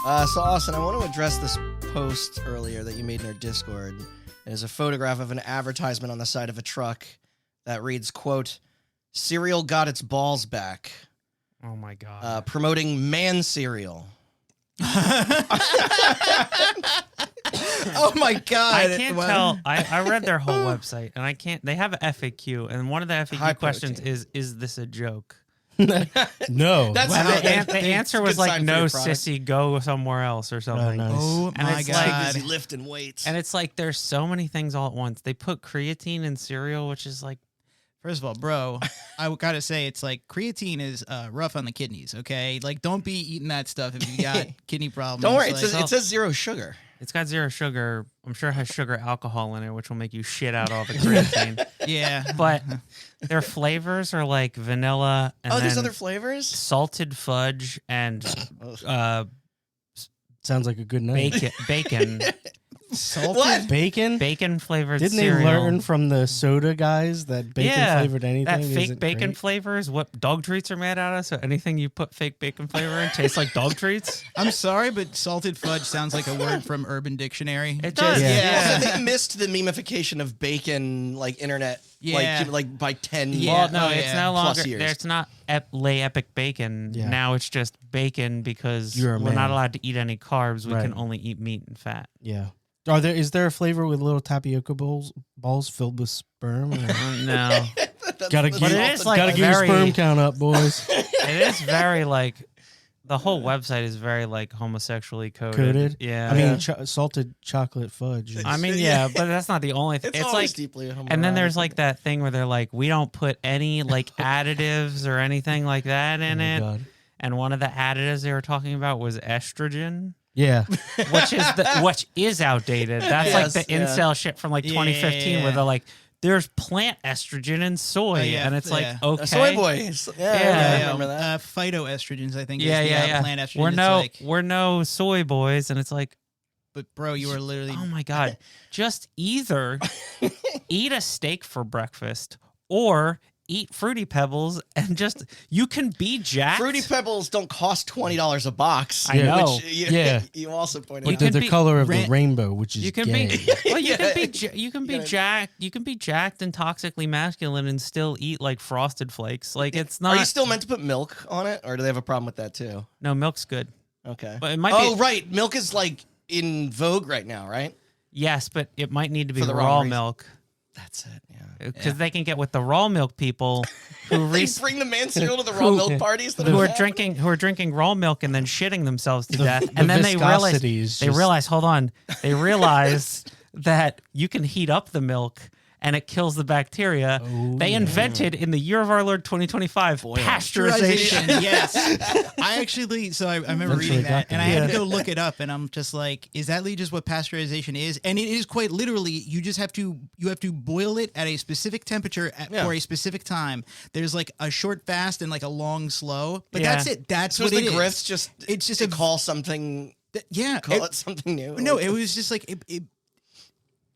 So, Austin, I want to address this post earlier that you made in our Discord. It is a photograph of an advertisement on the side of a truck that reads, quote, "Cereal got its balls back." Oh, my God. Promoting man cereal. Oh, my God. I can't tell. I read their whole website, and I can't. They have an FAQ, and one of the FAQ questions is this a joke? No. That's The answer was like, no, sissy, go somewhere else or something. Nice. Oh, And my it's God. like- Busy lifting weights. And it's like there's so many things all at once. They put creatine in cereal, which is like, First of all, bro, I gotta say, it's like creatine is rough on the kidneys, okay? Like, don't be eating that stuff if you got kidney problems. Don't worry, Like, it says zero sugar. it's got zero sugar. I'm sure it has sugar alcohol in it, which will make you shit out all the creatine. yeah. But their flavors are like vanilla and Oh, then there's other flavors? salted fudge and Sounds like a good night. bacon What? Bacon? flavored Didn't cereal. they learn from the soda guys that bacon flavored anything? That fake isn't bacon great? flavor is what dog treats are made out of. So anything you put fake bacon flavor in tastes like dog treats. I'm sorry, but salted fudge sounds like a word from Urban Dictionary. It does. Yeah. Also, they missed the memification of bacon, like internet, Yeah. like by 10 Well, no, Oh, it's yeah. no plus longer. years. It's not lay epic bacon. Yeah. Now it's just bacon because You're a we're not man. allowed to eat any carbs. We Right. can only eat meat and fat. Yeah. Is there a flavor with little tapioca balls filled with sperm? Or- No, Gotta But get, it is, like, gotta get your very- sperm count up, boys. it is very like the whole website is very like homosexually coded. Yeah, I mean, salted chocolate fudge. I mean, yeah, but that's not the only thing. It's It's always like, deeply and then there's like that thing where they're like, we don't put any like additives or anything like that in it. God. And one of the additives they were talking about was estrogen, Yeah. which is outdated. That's Yes, like the yeah. incel shit from like 2015 where they're like, there's plant estrogen in soy, yeah, and it's yeah. like, okay, Soy boys. Yeah, Yeah. I remember that. Phytoestrogens, I think. yeah, is the, yeah, yeah. Plant estrogen. We're It's no, like, we're no soy boys, and it's like, but bro, you are literally. oh my god, just either eat a steak for breakfast or eat Fruity Pebbles, and just you can be jacked. Fruity Pebbles don't cost $20 a box. I know. Which you, Yeah. you also pointed But out. can the be color of ran- the rainbow, which is You can gay. be well. You can be you can be gotta- jacked. You can be jacked and toxically masculine and still eat like Frosted Flakes. Like it's Are not. you still meant to put milk on it, or do they have a problem with that too? No, milk's good. Okay. But it might oh, be- right. Milk is like in vogue right now, right? Yes, but it might need to be For the raw wrong reason. milk That's it. Yeah. because they can get with the raw milk people who They rec- bring the man cereal to the raw milk parties. That who are happening? drinking raw milk and then shitting themselves to death, the and then they realize viscosity is just- they realize that you can heat up the milk and it kills the bacteria. They invented in the year of our Lord 2025 pasteurization. Yes. I actually, so I remember Eventually reading that got and I there. had to go look it up and I'm just like, is that just what pasteurization is? And it is quite literally, you have to boil it at a specific temperature for a specific time. There's like a short fast and like a long slow, but Yeah. that's it. That's So what is it the is. grifts just It's just to a call something yeah. call it something new? No, it was just like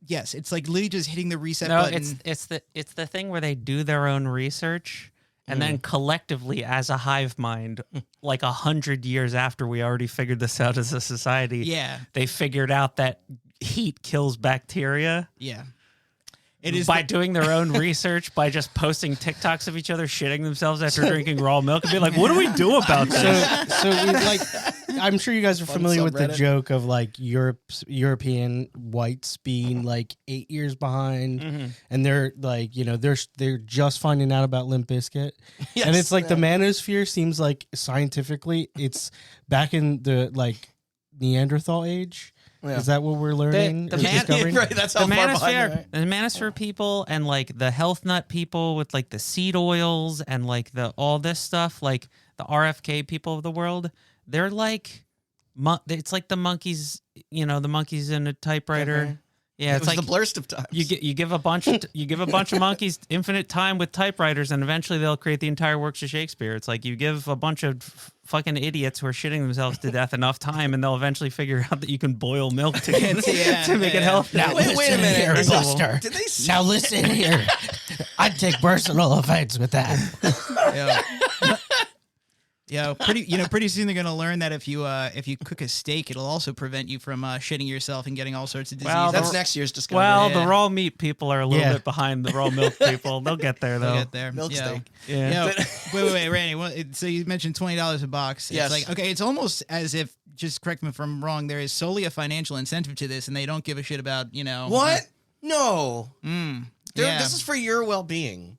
yes, it's like literally just hitting the reset No, button. it's the thing where they do their own research and then collectively as a hive mind, like 100 years after we already figured this out as a society, Yeah. they figured out that heat kills bacteria. Yeah. It is By doing their own research, by just posting TikToks of each other shitting themselves after drinking raw milk and be like, what do we do about this? So like, I'm sure you guys are Fun familiar with the subreddit. joke of like European whites being like 8 years behind, and they're like, they're just finding out about Limp Bizkit, Yes, and it's like the yeah. manosphere seems like scientifically it's back in the like Neanderthal age. Yeah. Is that what we're learning? the or man- discovering? Right, that's The how far behind manosphere, they are. the manosphere people and like the health nut people with like the seed oils and like the all this stuff, like the RFK people of the world, they're like, it's like the monkeys, the monkeys in a typewriter. Okay. Yeah, It it's was like the blurst of times. you give a bunch of monkeys infinite time with typewriters, and eventually they'll create the entire works of Shakespeare. It's like you give a bunch of fucking idiots who are shitting themselves to death enough time, and they'll eventually figure out that you can boil milk to make it healthy. Now Wait a listen minute, here, is it- Buster. Did they say Now listen here. I'd take personal offense with that. Pretty soon they're gonna learn that if you cook a steak, it'll also prevent you from shitting yourself and getting all sorts of diseases. Well, That's next year's discovery. Well, Yeah. the raw meat people are a little bit behind the raw milk people. They'll get there though. They'll get there. Milk steak. Yeah. Wait, Randy. So you mentioned $20 a box. It's Yes. like, okay, it's almost as if, just correct me if I'm wrong, there is solely a financial incentive to this, and they don't give a shit about What? No. Yeah. This is for your well-being.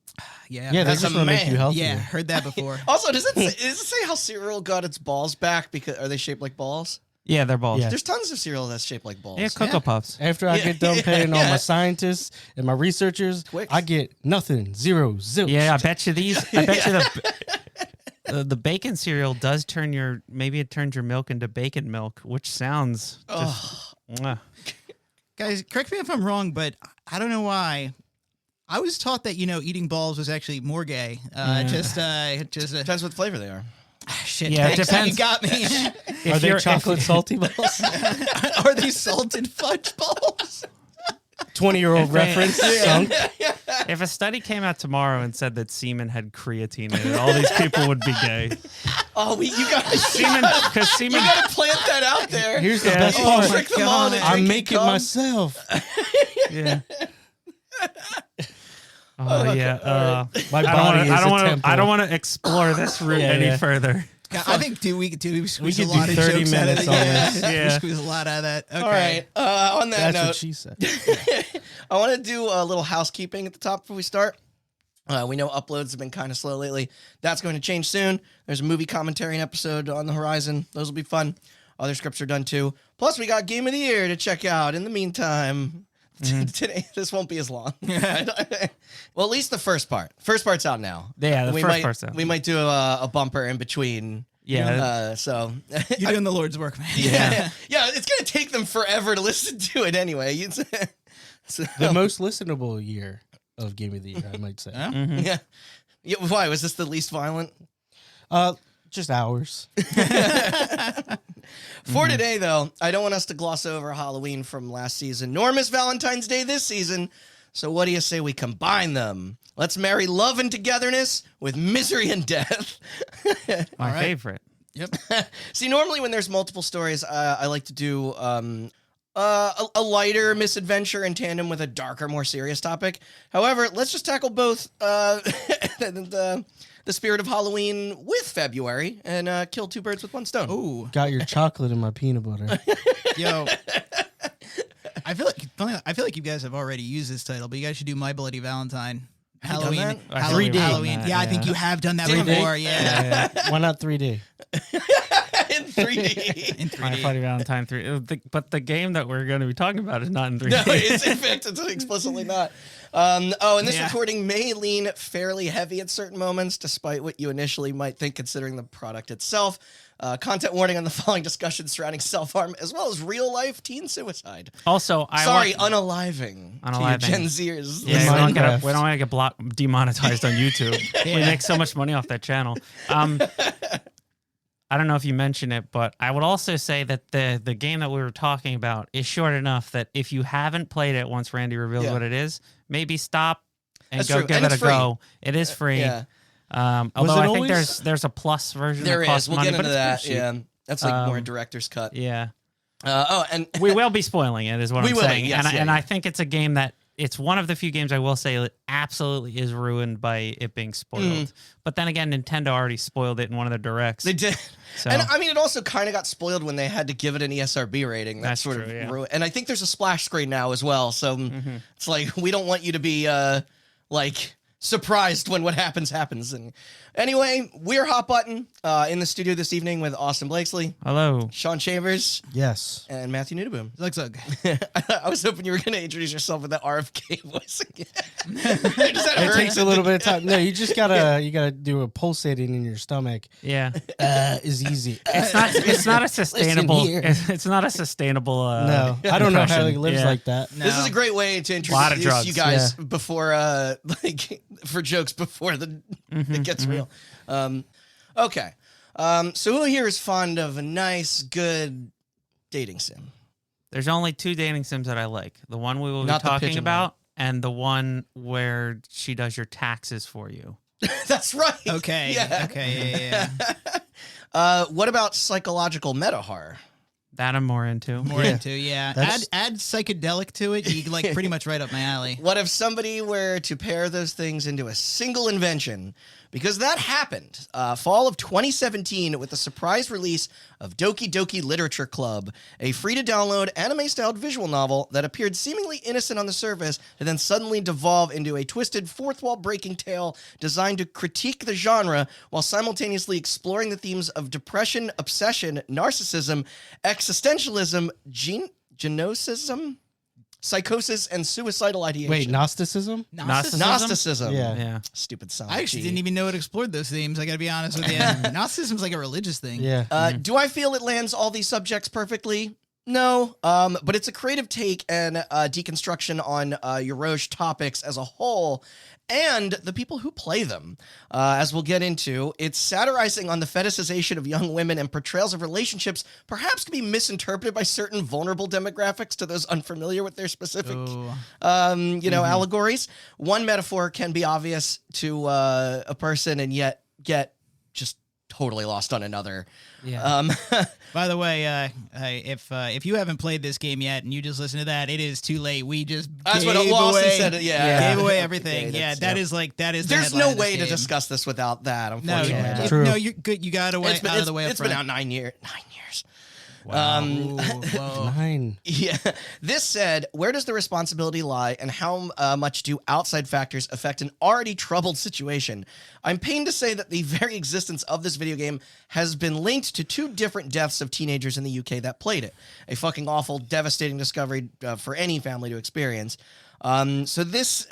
Yeah. Yeah, they As just a want to make you man. healthier. Yeah, heard that before. Also, does it say how cereal got its balls back? Because are they shaped like balls? Yeah, they're balls. Yeah. There's tons of cereal that's shaped like balls. Yeah, Cocoa Puffs. After I get done paying all my scientists and my researchers, Twix. I get nothing, zero, zilch. Yeah, I bet you the bacon cereal does turn your milk into bacon milk, which sounds just mwah. Guys, correct me if I'm wrong, but I don't know why. I was taught that, eating balls was actually more gay. Just Depends what flavor they are. shit. Yeah, it thanks, depends. You got me. Are they chocolate salty balls? Are these salted fudge balls? 20-year-old reference. Sunk. If a study came out tomorrow and said that semen had creatine in it, all these people would be gay. Oh, you got Semen, because you semen. got to plant that out there. Here's the Yeah. best Oh, part. trick them all into I drinking make it cum. myself. Yeah. Oh yeah. My body is a temple. I don't want to explore this route any further. Yeah, I think we could squeeze We a could lot do of 30 jokes out of minutes it. on Yeah. this. Yeah. We squeeze a lot out of that. Okay. All right. On that That's note, what she said. I want to do a little housekeeping at the top before we start. We know uploads have been kind of slow lately. That's going to change soon. There's a movie commentary episode on the horizon. Those will be fun. Other scripts are done too. Plus, we got Game of the Year to check out. In the meantime, today this won't be as long. Well, at least the first part. First part's out now. Yeah, the we first might, part's out. We might do a bumper in between. Yeah. So You're doing the Lord's work, man. yeah, it's gonna take them forever to listen to it anyway. So, The most listenable year of Game of the Year, I might say. yeah. Why was this the least violent? Just hours. For today, though, I don't want us to gloss over Halloween from last season, nor miss Valentine's Day this season. So what do you say we combine them? Let's marry love and togetherness with misery and death. My favorite. Yep. See, normally when there's multiple stories, I like to do a lighter misadventure in tandem with a darker, more serious topic. However, let's just tackle both the spirit of Halloween with February and kill two birds with one stone. Ooh. Got your chocolate in my peanut butter. Yo. I feel like you guys have already used this title, but you guys should do My Bloody Valentine. Have you done Halloween. that? Halloween. 3D. Halloween. Yeah, I think you have done that Damn it. before. Yeah. Why not 3D? In 3D. In My 3D. Bloody Valentine 3. But the game that we're going to be talking about is not in 3D. No, it's in fact, it's explicitly not. And this Yeah. recording may lean fairly heavy at certain moments, despite what you initially might think considering the product itself. Content warning on the following discussion surrounding self-harm, as well as real-life teen suicide. Also, Unaliving to Unaliving. you Gen Zers. Yeah, we Minecraft. don't want to get demonetized on YouTube. We make so much money off that channel. I don't know if you mentioned it, but I would also say that the game that we were talking about is short enough that if you haven't played it once Randy reveals Yeah. what it is, maybe stop and That's go true. give And it a it's free. go. It is free. Yeah, Although it I think always? there's a plus version there that is. costs We'll money, get but into it's that. pretty cheap. Yeah, that's like more a director's cut. Yeah. And We will be spoiling it, is what We I'm will, saying. yes, and yeah, and yeah. I think it's a game that it's one of the few games I will say that absolutely is ruined by it being spoiled. But then again, Nintendo already spoiled it in one of their directs. They did. So- And I mean, it also kind of got spoiled when they had to give it an ESRB rating. That's sort true, of yeah. ruined. And I think there's a splash screen now as well. So it's like, we don't want you to be like surprised when what happens. And anyway, we're Hot Button in the studio this evening with Austin Blakesley, Hello. Sean Chambers, Yes. and Matthew Nudeboom. Zug. I was hoping you were going to introduce yourself with that RFK voice again. Does that It hurt? takes a little bit of time. No, you just gotta do a pulsating in your stomach. Yeah. Is easy. It's not a sustainable. here. It's not a sustainable. No, I don't know how impression. he lives Yeah. like that. No. This is a great way to Lot of introduce drugs, you guys before, like, for jokes before it gets real. Okay. So who here is fond of a nice, good dating sim? There's only two dating sims that I like. The one we will be Not the talking pigeon about, and the one where she does your taxes for you. That's right. Okay. Yeah. Okay. Yeah. What about psychological meta horror? That I'm more into. More into, yeah. That's- Add psychedelic to it. You like pretty much right up my alley. What if somebody were to pair those things into a single invention? Because that happened fall of 2017 with the surprise release of Doki Doki Literature Club, a free-to-download anime-styled visual novel that appeared seemingly innocent on the surface to then suddenly devolve into a twisted fourth-wall-breaking tale designed to critique the genre while simultaneously exploring the themes of depression, obsession, narcissism, existentialism, genocism, psychosis, and suicidal ideation. Wait, Gnosticism? Gnosticism. Yeah. Yeah. Stupid sound. I actually didn't even know it explored those themes. I got to be honest with you. Gnosticism's like a religious thing. Yeah. Do I feel it lands all these subjects perfectly? No, but it's a creative take and deconstruction on Euroge topics as a whole and the people who play them. As we'll get into, it's satirizing on the fetishization of young women and portrayals of relationships perhaps can be misinterpreted by certain vulnerable demographics to those unfamiliar with their specific, allegories. One metaphor can be obvious to a person and yet get just totally lost on another. Yeah. By the way, if you haven't played this game yet and you just listen to that, it is too late. We just That's gave what Lawson away, said. Yeah. gave away everything. Okay, yeah, that is the There's headline no of this way to game. discuss this without that. No, Unfortunately, Yeah. it- True. no, you're good. You got away out of the way. It's been out 9 years. 9 years. Wow. Whoa. 9. Yeah. This said, where does the responsibility lie, and how much do outside factors affect an already troubled situation? I'm pained to say that the very existence of this video game has been linked to 2 different deaths of teenagers in the UK that played it. A fucking awful, devastating discovery for any family to experience. So this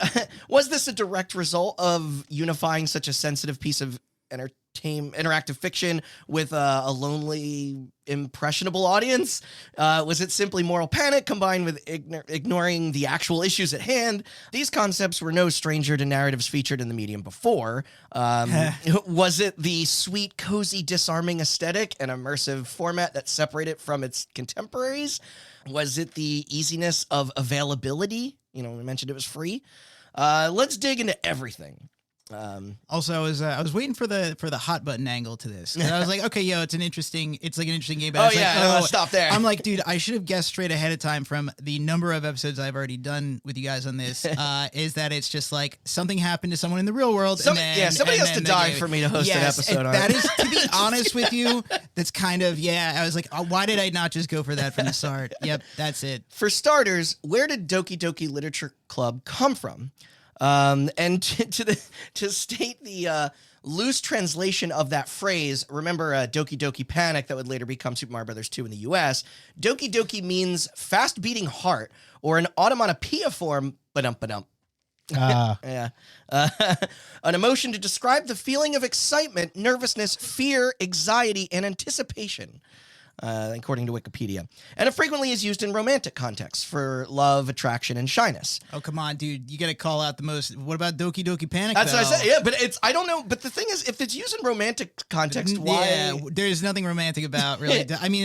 was this a direct result of unifying such a sensitive piece of interactive fiction with a lonely, impressionable audience? Was it simply moral panic combined with ignoring the actual issues at hand? These concepts were no stranger to narratives featured in the medium before. Was it the sweet, cozy, disarming aesthetic and immersive format that separated it from its contemporaries? Was it the easiness of availability? We mentioned it was free. Let's dig into everything. Also, I was waiting for the hot button angle to this. 'Cause I was like, okay, it's like an interesting game. But I Oh was yeah, like, no, let's stop there. I'm like, dude, I should have guessed straight ahead of time from the number of episodes I've already done with you guys on this. Is that it's just like something happened to someone in the real world. Somebody has to die for me to host an episode on that it. is, to be honest with you, that's kind of, I was like, why did I not just go for that from the start? Yep, that's it. For starters, where did Doki Doki Literature Club come from? And to state the loose translation of that phrase, remember Doki Doki Panic that would later become Super Mario Bros. 2 in the US. Doki Doki means fast beating heart, or an onomatopoeia form, ba-dum-ba-dum. Yeah. An emotion to describe the feeling of excitement, nervousness, fear, anxiety, and anticipation. According to Wikipedia. And it frequently is used in romantic contexts for love, attraction, and shyness. Oh, come on, dude. You got to call out the most. What about Doki Doki Panic? That's what I though? said. Yeah, but I don't know. But the thing is, if it's used in romantic context, why? Yeah, there's nothing romantic about really. I mean,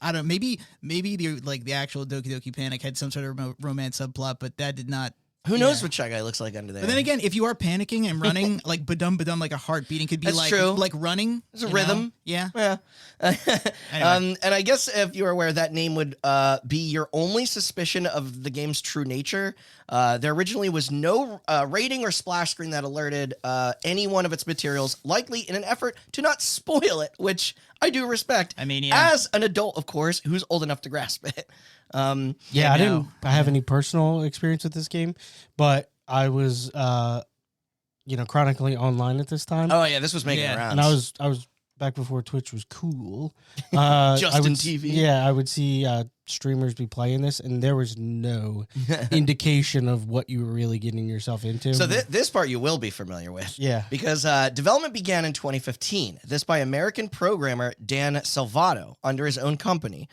I don't. Maybe the actual Doki Doki Panic had some sort of romance subplot, but that did not. Who knows what Shy Guy looks like under there? But then again, if you are panicking and running, like badum badum, like a heart beating, could be That's true. like running. There's a rhythm. Yeah. Yeah. Anyway. And I guess if you're aware, that name would be your only suspicion of the game's true nature. There originally was no rating or splash screen that alerted any one of its materials, likely in an effort to not spoil it, which I do respect. I mean, yeah. As an adult, of course, who's old enough to grasp it. I no. didn't have any personal experience with this game, but I was, chronically online at this time, Oh yeah, this was making Yeah. rounds. and I was back before Twitch was cool. Justin TV. Yeah, I would see streamers be playing this, and there was no indication of what you were really getting yourself into. So this part you will be familiar with. Yeah. Because development began in 2015. This by American programmer Dan Salvato under his own company.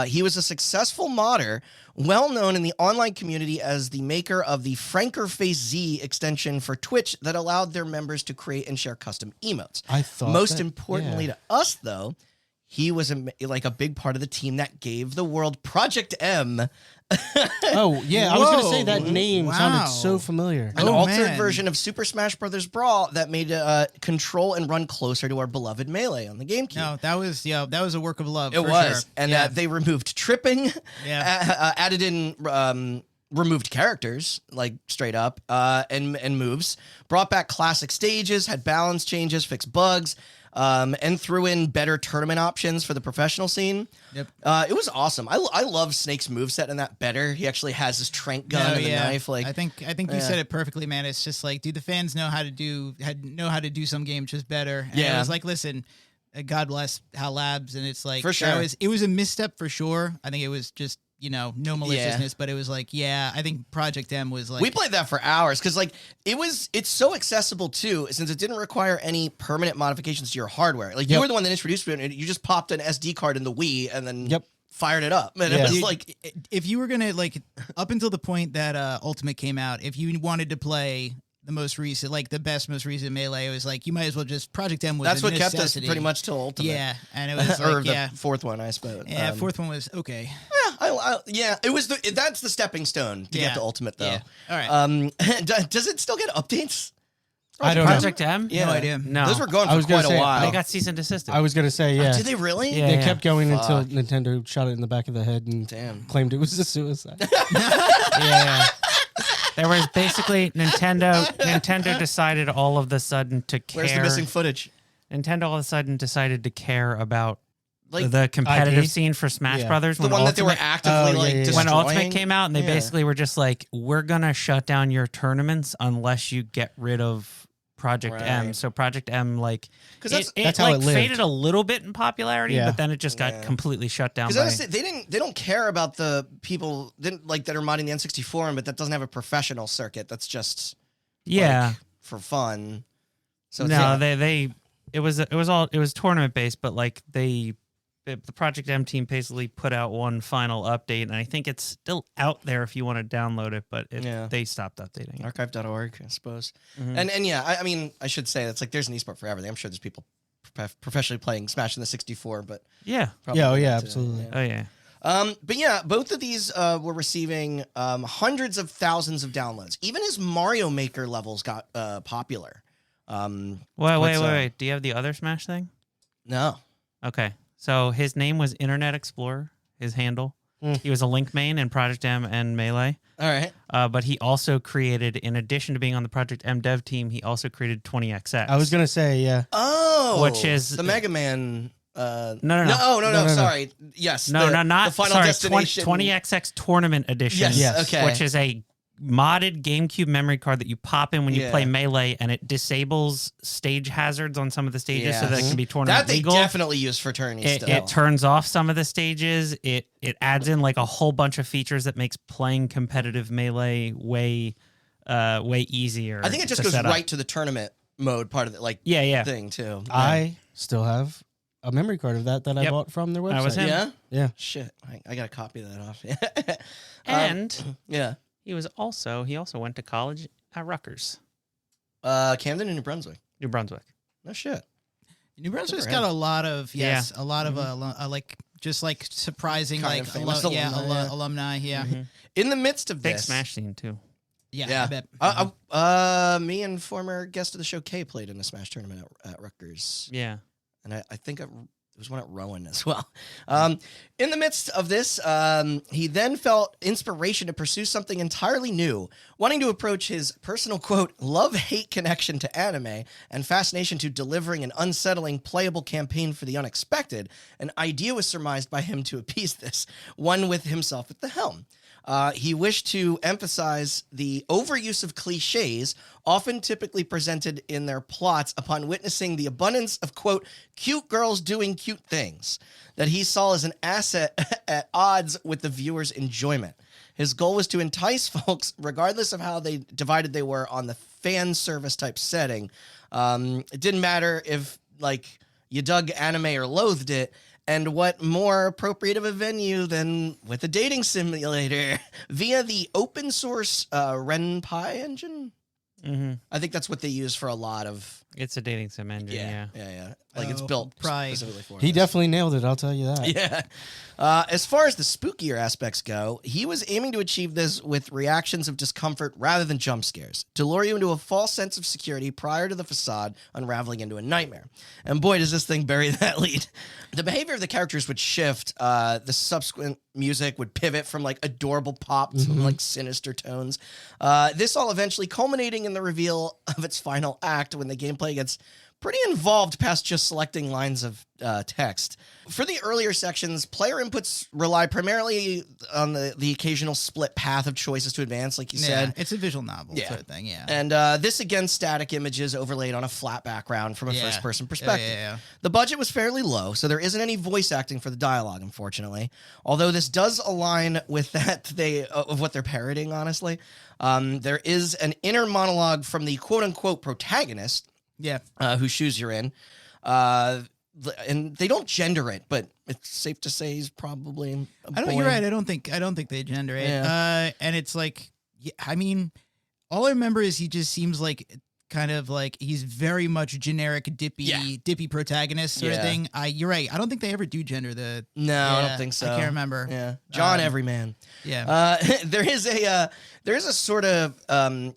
He was a successful modder, well known in the online community as the maker of the FrankerFace Z extension for Twitch that allowed their members to create and share custom emotes. I thought Most that- importantly yeah. to us, though, he was like a big part of the team that gave the world Project M. Oh yeah, I was gonna say Whoa. that name Wow. sounded so familiar. An Oh, altered man. version of Super Smash Bros. Brawl that made control and run closer to our beloved Melee on the GameCube. No, that was a work of love. It for was, sure. and yeah. they removed tripping, Yeah. added in removed characters like straight up, and moves, brought back classic stages, had balance changes, fixed bugs, and threw in better tournament options for the professional scene. Yep. It was awesome. I love Snake's moveset and that better. He actually has his trank gun No, and the knife. Like I think you said it perfectly, man. It's just like, do the fans know how to do some games just better? And Yeah. it was like, listen, God bless HAL Labs, and it's like For sure. it was a misstep for sure. I think it was just no maliciousness, but it was like, I think Project M was like we played that for hours because like it's so accessible too, since it didn't require any permanent modifications to your hardware. Like you Yep. were the one that introduced it, and you just popped an SD card in the Wii and then Yep. fired it up. And it Yeah. was Dude, like if you were gonna like up until the point that Ultimate came out, if you wanted to play the most recent Melee, it was like you might as well just Project M was that's a what kept us necessity. pretty much till Ultimate. Yeah, and it was or like the fourth one, I suppose. yeah. Fourth one was okay. Yeah, it was that's the stepping stone to Yeah. get to Ultimate though. Yeah. All right. Does it still get updates? I don't know. Project M? Yeah. No idea. No. Those were going I for was gonna quite a say, while. They got cease and desist. I was gonna say yeah. Did they really? Yeah. They kept going until Fuck. Nintendo shot it in the back of the head and Damn. claimed it was a suicide. Yeah. There was basically Nintendo decided all of the sudden to care. Where's the missing footage? Nintendo all of a sudden decided to care about Like the competitive IP? scene for Smash Yeah. Brothers. the when one that they were Ultimate- actively Oh, like yeah, yeah. destroying. when Ultimate came out, and they Yeah. basically were just like, "We're gonna shut down your tournaments unless you get rid of Project M." Right. So Project M, like, 'Cause it that's how like it lived. faded a little bit in popularity, Yeah. but then it just got Yeah. completely shut down. Because By, they don't care about the people that are modding the N64, but that doesn't have a professional circuit. That's just yeah, like, for fun. So no, it's, it was tournament based, but like the Project M team basically put out one final update, and I think it's still out there if you want to download it, but Yeah. they stopped updating it. archive.org, I suppose. Mhm. And yeah, I mean, I should say that's like there's an esport for everything. I'm sure there's people professionally playing Smash in the 64, but Yeah. probably Yeah, oh, yeah, not, absolutely. Oh yeah. But yeah, both of these were receiving hundreds of thousands of downloads. Even as Mario Maker levels got popular. Wait. Do you have the other Smash thing? No. Okay. So his name was Internet Explorer, his handle. Mm. He was a Link main in Project M and Melee. All right. But he also created, in addition to being on the Project M dev team, he also created 20XX. I was gonna say yeah. Oh, Which is- the Mega Man. No. No. Sorry. Yes. No, the Final sorry, Destination. 20XX Tournament Edition. Yes. Yes. Okay. Which is a modded GameCube memory card that you pop in when you Yeah. play Melee, and it disables stage hazards on some of the stages so that it Yes. can be tournament that they legal. definitely use for tourneys. It, still. it turns off some of the stages. It adds in like a whole bunch of features that makes playing competitive Melee way easier. I think it just to goes set up. right to the tournament mode part of the Yeah. thing too. I still have a memory card of that I Yep. bought from their website. That was him. Yeah. Yeah. Shit, I gotta copy that off. And yeah, he also went to college at Rutgers, Mm-hmm. Camden and New Brunswick. New Brunswick. No shit. New Brunswick's for got him. a lot of a lot of Mm-hmm. like just like surprising Kind like of famous alumni, yeah. alumni. Yeah, In the midst of Big this, Smash scene too. yeah. I bet. me and former guest of the show Kay played in the Smash tournament at Rutgers, Yeah. and I think it was one at Rowan as well. In the midst of this, he then felt inspiration to pursue something entirely new, wanting to approach his personal, quote, love-hate connection to anime and fascination to delivering an unsettling, playable campaign for the unexpected. An idea was surmised by him to appease this, one with himself at the helm. He wished to emphasize the overuse of cliches, often typically presented in their plots upon witnessing the abundance of, quote, cute girls doing cute things, that he saw as an asset at odds with the viewer's enjoyment. His goal was to entice folks, regardless of how divided they were on the fan service type setting. It didn't matter if, like, you dug anime or loathed it. And what more appropriate of a venue than with a dating simulator via the open source RenPy engine? Mm-hmm. I think that's what they use for a lot of It's a dating sim engine. Yeah. Yeah. Like it's Oh, built probably. specifically for He this. definitely nailed it. I'll tell you that. Yeah. As far as the spookier aspects go, he was aiming to achieve this with reactions of discomfort rather than jump scares, to lure you into a false sense of security prior to the facade unraveling into a nightmare. And boy, does this thing bury that lead. The behavior of the characters would shift. The subsequent music would pivot from like adorable pop to like sinister tones. This all eventually culminating in the reveal of its final act when the gameplay gets pretty involved past just selecting lines of text. For the earlier sections, player inputs rely primarily on the occasional split path of choices to advance, like you said. It's a visual novel sort of thing, yeah. And this, again, static images overlaid on a flat background from a first-person perspective. Yeah. The budget was fairly low, so there isn't any voice acting for the dialogue, unfortunately. Although this does align with that of what they're parroting, honestly. There is an inner monologue from the quote-unquote protagonist, whose shoes you're in. And they don't gender it, but it's safe to say he's probably a boy. You're right. I don't think they gender it. Yeah. And it's like, I mean, all I remember is he just seems like kind of like he's very much generic dippy protagonist sort of thing. You're right. I don't think they ever do gender the. No, I don't think so. I can't remember. Yeah, John Everyman. Yeah. There is a sort of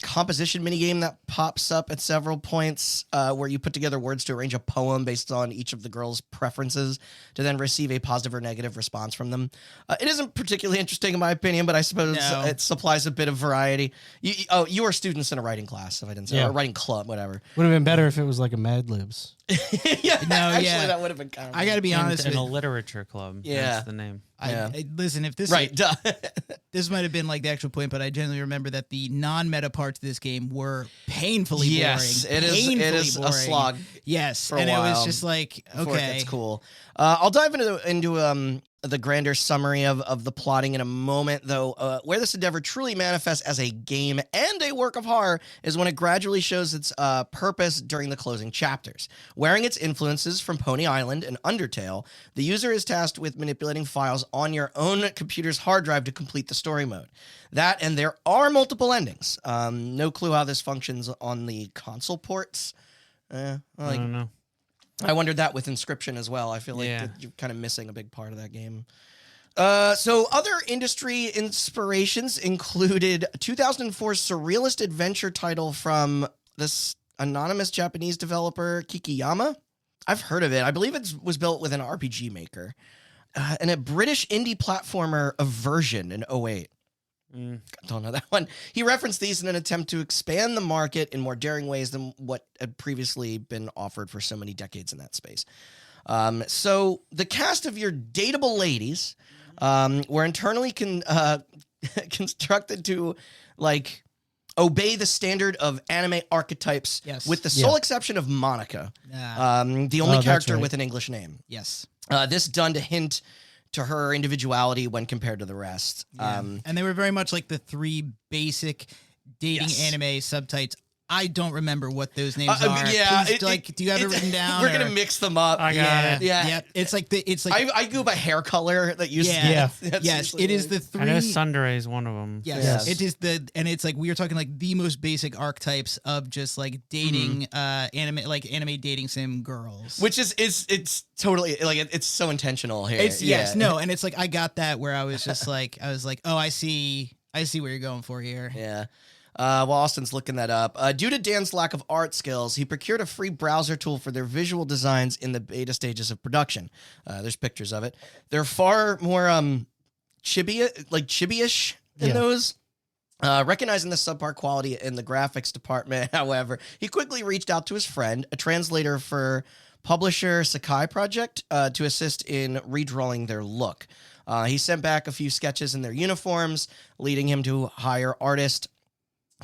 composition minigame that pops up at several points where you put together words to arrange a poem based on each of the girls' preferences to then receive a positive or negative response from them. It isn't particularly interesting in my opinion, but I suppose it supplies a bit of variety. You are students in a writing class, if I didn't say, or a writing club, whatever. Would have been better if it was like a Mad Libs. Actually, that would have been kind of. I got to be honest. In a literature club. Yeah. That's the name. Listen, if this this might have been like the actual point, but I generally remember that the non-meta parts of this game were painfully boring. Yes, it is boring. a slog. Yes, and it was just like, okay, it's cool. I'll dive into the grander summary of the plotting in a moment, though. Where this endeavor truly manifests as a game and a work of horror is when it gradually shows its purpose during the closing chapters. Wearing its influences from Pony Island and Undertale, the user is tasked with manipulating files on your own computer's hard drive to complete the story mode. That, and there are multiple endings. No clue how this functions on the console ports. I don't know. I wondered that with Inscription as well. I feel like you're kind of missing a big part of that game. So other industry inspirations included 2004 surrealist adventure title from this anonymous Japanese developer, Kikiyama. I've heard of it. I believe it was built with an RPG maker. And a British indie platformer, Aversion, in 2008. Don't know that one. He referenced these in an attempt to expand the market in more daring ways than what had previously been offered for so many decades in that space. So the cast of your dateable ladies were internally constructed to like obey the standard of anime archetypes, with the sole exception of Monica, the only character with an English name. Yes. This done to hint to her individuality when compared to the rest. And they were very much like the three basic dating anime subtypes. I don't remember what those names are. Please, do you have it written down? We're gonna mix them up. I got it. Yeah. It's like I go by hair color that used to yes, it is the three. I know Sundere is one of them. Yes. It is and it's like we are talking like the most basic archetypes of just like dating anime dating sim girls. Which is it's totally like it's so intentional here. And it's like I got that where I was just like oh, I see where you're going for here. Yeah. While Austin's looking that up, due to Dan's lack of art skills, he procured a free browser tool for their visual designs in the beta stages of production. There's pictures of it. They're far more chibi-ish than those. Recognizing the subpar quality in the graphics department, however, he quickly reached out to his friend, a translator for publisher Sakai Project, to assist in redrawing their look. He sent back a few sketches in their uniforms, leading him to hire artist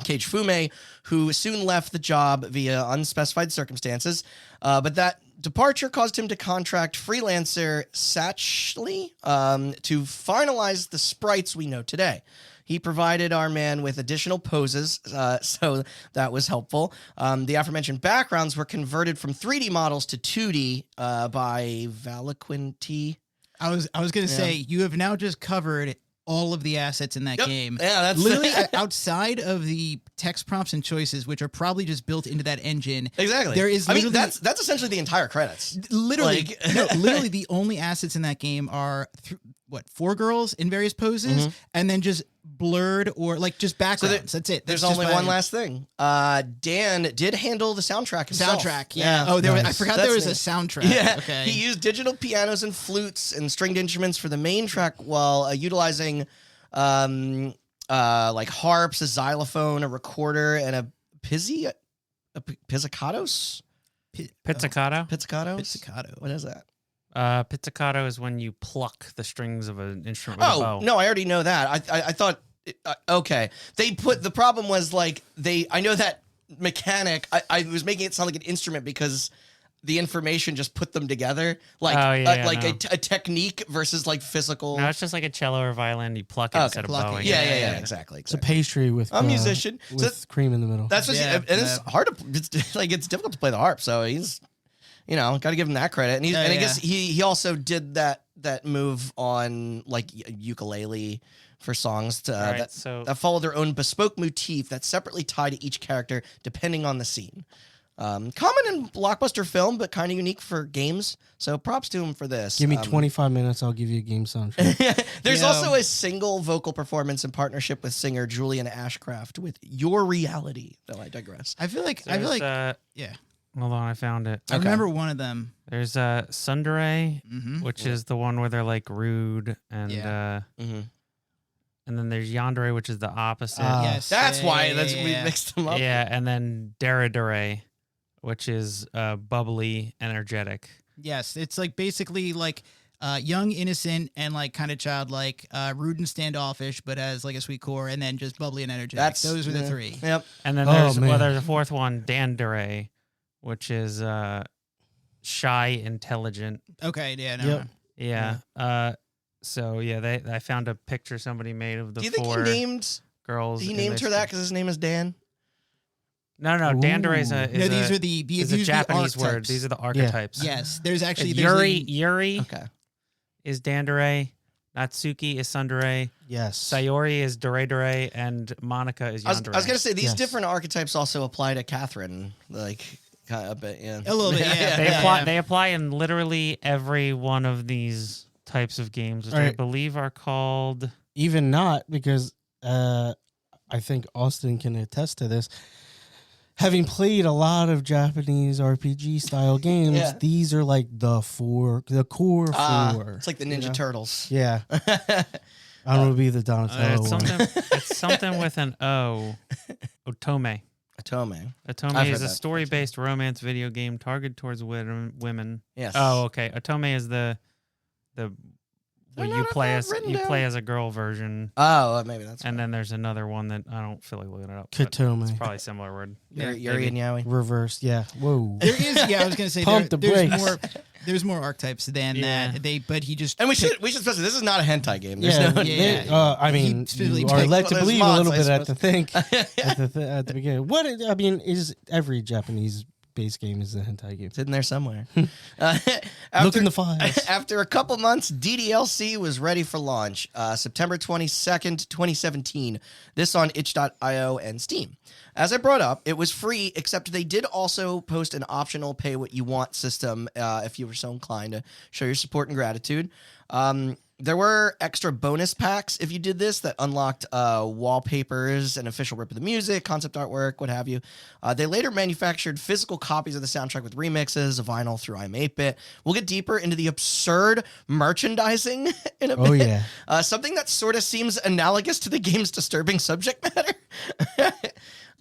Cage Fume, who soon left the job via unspecified circumstances, but that departure caused him to contract freelancer Satchley to finalize the sprites we know today. He provided our man with additional poses, so that was helpful. The aforementioned backgrounds were converted from 3D models to 2D by Valentine. I was going to say, you have now just covered all of the assets in that game. Yeah, that's literally outside of the text prompts and choices, which are probably just built into that engine. exactly. There is. I mean, literally- that's essentially the entire credits. literally, Like- no, literally the only assets in that game are 4 girls in various poses, and then just blurred or like just backgrounds. That's it. There's That's just only what one I- last thing. Dan did handle the soundtrack himself. soundtrack. Yeah. Oh, there was, I Nice. forgot That's there was neat. a soundtrack. Yeah, Okay. he used digital pianos and flutes and stringed instruments for the main track while utilizing like harps, a xylophone, a recorder, and a pizzicatos. Pizzicato. Pizzicatos. Pizzicato. What is that? Pizzicato is when you pluck the strings of an instrument with a bow. Oh no, I already know that. I thought okay. They put the problem was like I know that mechanic. I was making it sound like an instrument because the information just put them together like Oh, yeah, like no. a technique versus like physical. No, it's just like a cello or violin. You pluck it Okay, instead of pluck it. bowing. yeah, exactly. It's a pastry with I'm a musician. with So- cream in the middle. That's what Yeah, and it's hard to it's difficult to play the harp. So he's got to give him that credit. And I guess he also did that move on like ukulele for songs Right, that follow their own bespoke motif that's separately tied to each character depending on the scene. Common in blockbuster film, but kind of unique for games. So props to him for this. Give me 25 minutes, I'll give you a game soundtrack. There's Yeah. also a single vocal performance in partnership with singer Julian Ashcraft with "Your Reality." Though I digress. I feel like yeah. Hold on, I found it. I remember one of them. There's Sundere, Mm-hmm. which is the one where they're like rude, and Yeah. Mm-hmm. and then there's Yandere, which is the opposite. Yes. That's why we yeah. mixed them up. Yeah, and then Deridere, which is bubbly, energetic. Yes, it's like basically like young, innocent, and like kind of childlike, rude and standoffish, but has like a sweet core, and then just bubbly and energetic. Those are the 3. Yep. And then Oh, there's man. there's a fourth one, Dandere, which is shy, intelligent. Okay, yeah, no. Yep. Yeah. So yeah, I found a picture somebody made of the Do you think 4 he named girls. in her this that because his name is Dan? No, Dandere is a No, these are the is a these are the Japanese word. archetypes. These are the archetypes. Yes, there's actually It's there's Yuri Okay. is Dandere, Natsuki is Sundere, Yes. Sayori is Dere, and Monica is I was Yandere. going to say these Yes. different archetypes also apply to Catherine, like kind of a bit, yeah. A little bit, yeah. They Yeah, apply. yeah. They apply in literally every one of these types of games, which I Right. believe are called. Even not, because I think Austin can attest to this. Having played a lot of Japanese RPG style games, Yeah. these are like the core 4. It's like the you Ninja know? Turtles. Yeah. I don't want to be the Donatello It's one. something. It's something with an O. Otome. Atome. Otome I've is heard a that. story-based romance video game targeted towards women. Yes. Oh, okay. Otome is the where They're you not play that as written you down. play as a girl version, Oh, maybe that's and then there's another one that I don't feel like looking it up. but Katome. It's probably a similar word. Yuri and Yowie. Reversed, yeah. Whoa. There is, yeah. I was gonna say Pump the there's brakes. more. There's more archetypes than Yeah. that. But he just And we should specify this is not a hentai game. There's Yeah, no, yeah. I mean, He specifically you are picked- led well, to there's believe mods, a little I bit at the suppose. at the beginning. What I mean is every Japanese base game is a hentai game. It's in there somewhere. Look After- in the files. After a couple months, DDLC was ready for launch, September 22nd, 2017. This on itch.io and Steam. As I brought up, it was free, except they did also post an optional pay what you want system if you were so inclined to show your support and gratitude. There were extra bonus packs if you did this that unlocked wallpapers, an official rip of the music, concept artwork, what have you. They later manufactured physical copies of the soundtrack with remixes, a vinyl through I'm8-bit. We'll get deeper into the absurd merchandising in a bit. Oh, yeah. Something that sort of seems analogous to the game's disturbing subject matter.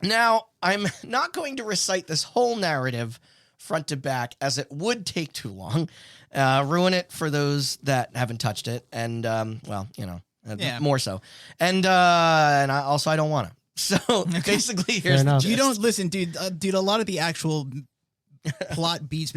Now, I'm not going to recite this whole narrative front to back, as it would take too long. Ruin it for those that haven't touched it, and well, you know, Yeah. more so. And I don't want to. So basically, here's the enough. gist. You don't listen, dude. Dude, a lot of the actual plot beats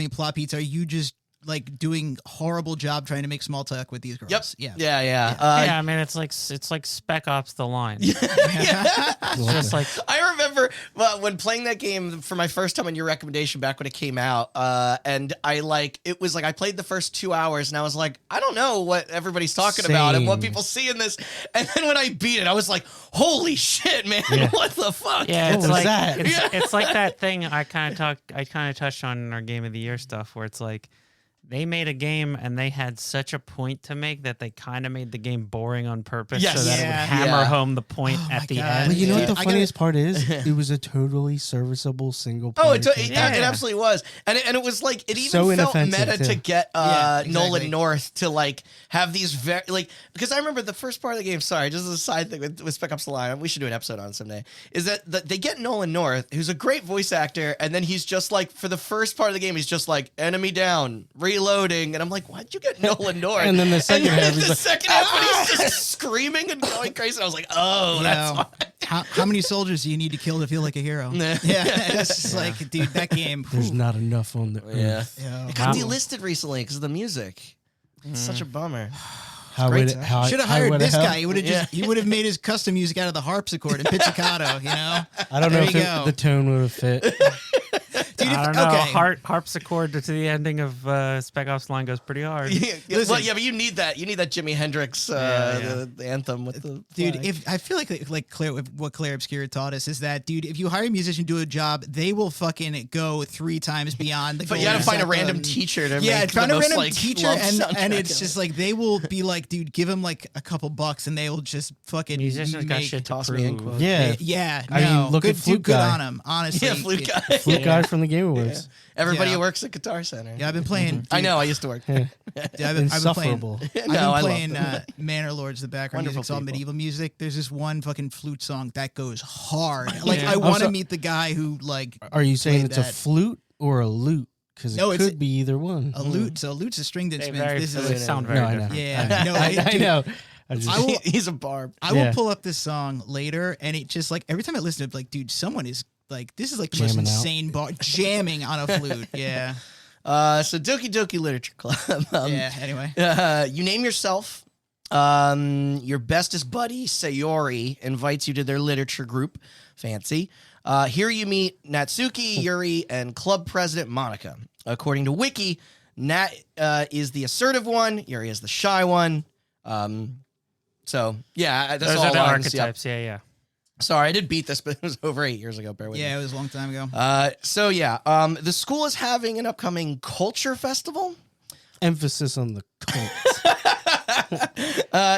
are you just like doing horrible job trying to make small talk with these girls. Yep. Yeah. Yeah. Yeah, I mean it's like Spec Ops: The Line. Yeah. It's just like I remember remember when playing that game for my first time on your recommendation back when it came out, and I played the first 2 hours and I was like, I don't know what everybody's talking about and what Same. people see in this. And then when I beat it, I was like, holy shit, man, Yeah. what the fuck? Yeah, What it's was like that? it's like that thing I kind of touched on in our Game of the Year stuff, where it's like they made a game and they had such a point to make that they kind of made the game boring on purpose Yes. so that it would Yeah. hammer Yeah. home the point Oh my at the God. end. But you know Dude, what the I funniest part is? It was a totally serviceable single player. Oh, it game. absolutely was, and it was like it even So felt inoffensive, meta to too. get Yeah, exactly. Nolan North to like have these very like because I remember the first part of the game. Sorry, just as a side thing with Spec Ops: The Line, we should do an episode on it someday. Is that they get Nolan North, who's a great voice actor, and then he's just like for the first part of the game, he's just like enemy down, reloading, and I'm like, why'd you get Nolan North? And then the second half, the he's like, second half, when he's just screaming and going crazy. And I was like, oh, You that's know, why. how many soldiers do you need to kill to feel like a hero? Yeah. Yeah, it's just like, dude, that game. There's not enough on the Yeah. earth. Yeah. It got Wow. delisted recently because of the music. It's such a bummer. How great would sound. how Should have how hired would it this help? guy. He would have just he would have made his custom music out of the harpsichord and pizzicato. You know, I don't know There if you go. the tone would have fit. dude. I If, don't know. okay, Harpsichord to the ending of Spec Ops Line goes pretty hard. Yeah, Listen. well, yeah, but you need that. You need that Jimi Hendrix The anthem with the dude. flag. If I feel like Claire, what Claire Obscura taught us is that, dude, if you hire a musician to do a job, they will fucking go 3 times beyond the. but goal you got to to find a set random them. teacher to Yeah, make find the a most, random like, teacher, love and soundtrack it's ever. just like they will be like, dude, give them like a couple bucks, and they will just fucking Musicians got make- shit to toss me in prove. quotes. Yeah. Yeah, I mean, no, look at good, Flute dude, good Guy. on him. Honestly, Yeah, flute guy. Flute guy from the Game Awards. Everybody Yeah. who works at Guitar Center. Yeah, I've been playing. I know. I used to work. Dude, I've been playing. Insufferable. I've No, been I love playing them. Manor Lords, the background Wonderful music, it's all people. medieval music. There's this one fucking flute song that goes hard. Like Yeah. I want to Also- meet the guy who like Are you saying played it's a that. flute or a lute? Because No, it it's- could be either one. a lute. So a lute's a stringed They instrument. very, This they is sound very No, I know. different. Yeah, no, I dude, know. I just, I will- He's a barb. I will Yeah. pull up this song later, and it just like every time I listen to it, like, dude, someone is like, this is like the most Jamming out. insane bar jamming on a flute. Yeah, So Doki Doki Literature Club. yeah. Anyway, You name yourself. Your bestest buddy, Sayori, invites you to their literature group. Fancy. Here you meet Natsuki, Yuri, and club president Monica. According to Wiki, Nat is the assertive one, Yuri is the shy one. So, yeah, that's Those all are the lines. Yep. archetypes. Yeah, yeah. Sorry, I did beat this, but it was over 8 years ago. Bear with me. yeah, it was a long time ago. The school is having an upcoming culture festival. emphasis on the cult.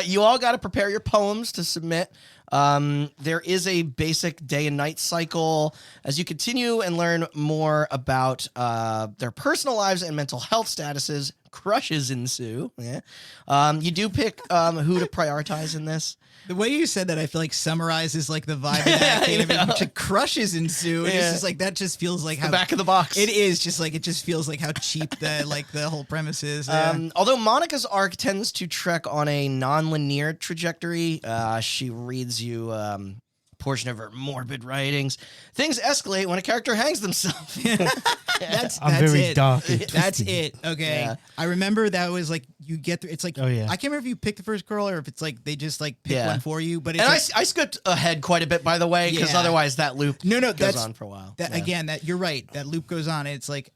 You all got to prepare your poems to submit. There is a basic day and night cycle. As you continue and learn more about their personal lives and mental health statuses, crushes ensue. Yeah. You do pick who to prioritize in this. The way you said that, I feel like summarizes like the vibe of that I game. know. Which crushes ensue. And Yeah. It's just like that. Just feels like The how back of the box. it is. Just like it just feels like how cheap the like the whole premise is. Yeah. Although Monica's arc tends to trek on a non-linear trajectory, she reads you a portion of her morbid writings. Things escalate when a character hangs themselves. That's I'm very it. dark and That's twisted. it. Okay. Yeah. I remember that was like you get through. It's like Oh, yeah. I can't remember if you pick the first girl or if it's like they just like pick Yeah. one for you. But it's And like, I skipped ahead quite a bit, by the way, because Yeah. otherwise that loop No, goes that's- on for a while. that Yeah. again. That you're right. That loop goes on. It's like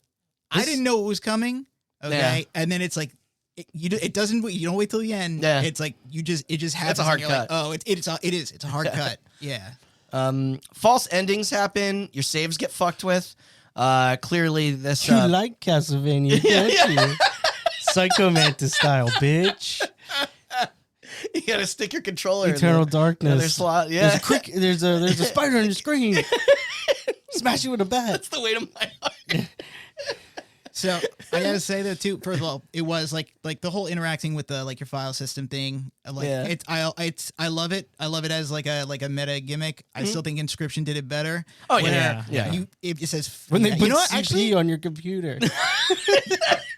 I This- didn't know it was coming. Okay, Yeah. and then it's like. It doesn't. You don't wait till the end. Yeah. It's like it just happens. a hard and you're like, cut. oh, it is. It's a hard cut. Yeah. False endings happen. Your saves get fucked with. Clearly, this. You like Castlevania, don't you? Psycho Mantis style, bitch. You gotta stick your controller Eternal in the darkness. other slot. There's Yeah, a crick. There's a spider on the screen. Smash it with a bat. that's the way to my heart. So I gotta say though too. First of all, it was like the whole interacting with the like your file system thing. Like Yeah. I love it. I love it as like a meta gimmick. I still think Inscription did it better. Oh, Where yeah. Yeah. it says When they yeah, put you know what, CG actually, on your computer.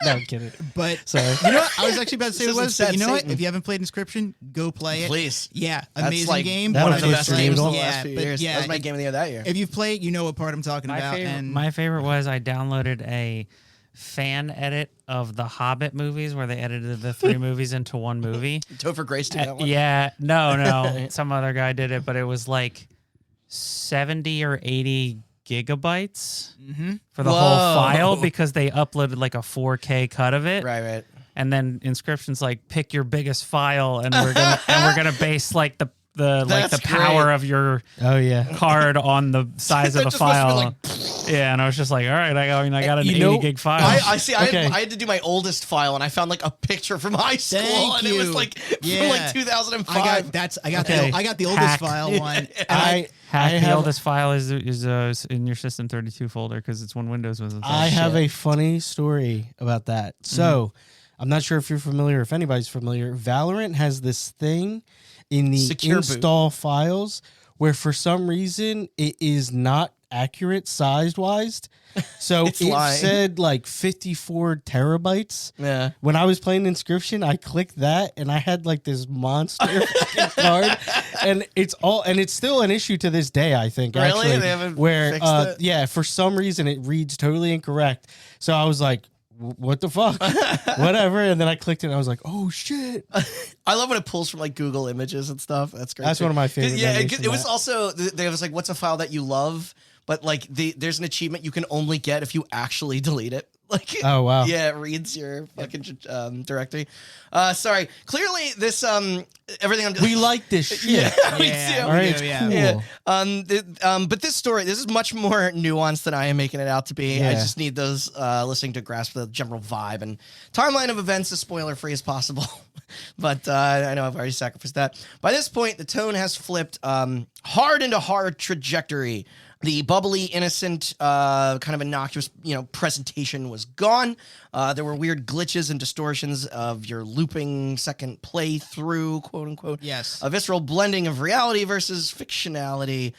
No, I'm kidding. but Sorry. you know what I was actually about to say This it was. isn't But you know Sad what? Satan. If you haven't played Inscription, go play it. Please. Yeah, That's amazing like game. That one was of the my best favorite games of the game. last few but years. yeah, That was my game of the year that year. If you've played, you know what part I'm talking about. And My favorite was I downloaded a fan edit of the Hobbit movies where they edited the 3 movies into one movie. Topher Grace did that one. Yeah, no, some other guy did it, but it was like 70 or 80 gigabytes Mm-hmm. for the whole file because they uploaded like a 4K cut of it. Right. And then Inscription's like, pick your biggest file, and we're gonna base like the power great. of your Oh yeah. card on the size of That the just must file. be Yeah, and I was just like, all right, I got an You 80 know, gig file. I see. Okay. I had to do my oldest file, and I found like a picture from high school, Thank and it was you. like from Yeah. like 2005. I got the oldest Hack. file one. I The have oldest file is in your System 32 folder because it's when Windows was installed. I have a funny story about that. So, I'm not sure if you're familiar, if anybody's familiar. Valorant has this thing in the Secure boot. install files where for some reason it is not accurate size-wise. So It's it lying. said like 54 terabytes. Yeah. When I was playing Inscription, I clicked that and I had like this monster fucking card, and it's still an issue to this day. I think Really? actually, They haven't where fixed it? yeah, for some reason it reads totally incorrect. So I was like, what the fuck, whatever, and then I clicked it and I was like, oh shit. I love when it pulls from like Google Images and stuff. That's great. That's one of my favorite Yeah, memories it from was that. also there was like, what's a file that you love, but like there's an achievement you can only get if you actually delete it. Like, Oh, wow. yeah, it reads your fucking directory. Sorry, clearly this everything I'm doing. We like this shit. Yeah, me Yeah, too. All right, we it's do, cool. Yeah. But this story, this is much more nuanced than I am making it out to be. I Yeah. just need those listening to grasp the general vibe and timeline of events as spoiler free as possible. But I know I've already sacrificed that. By this point, the tone has flipped hard into hard trajectory. The bubbly, innocent, kind of innocuous, presentation was gone. There were weird glitches and distortions of your looping second playthrough, quote unquote. Yes. A visceral blending of reality versus fictionality.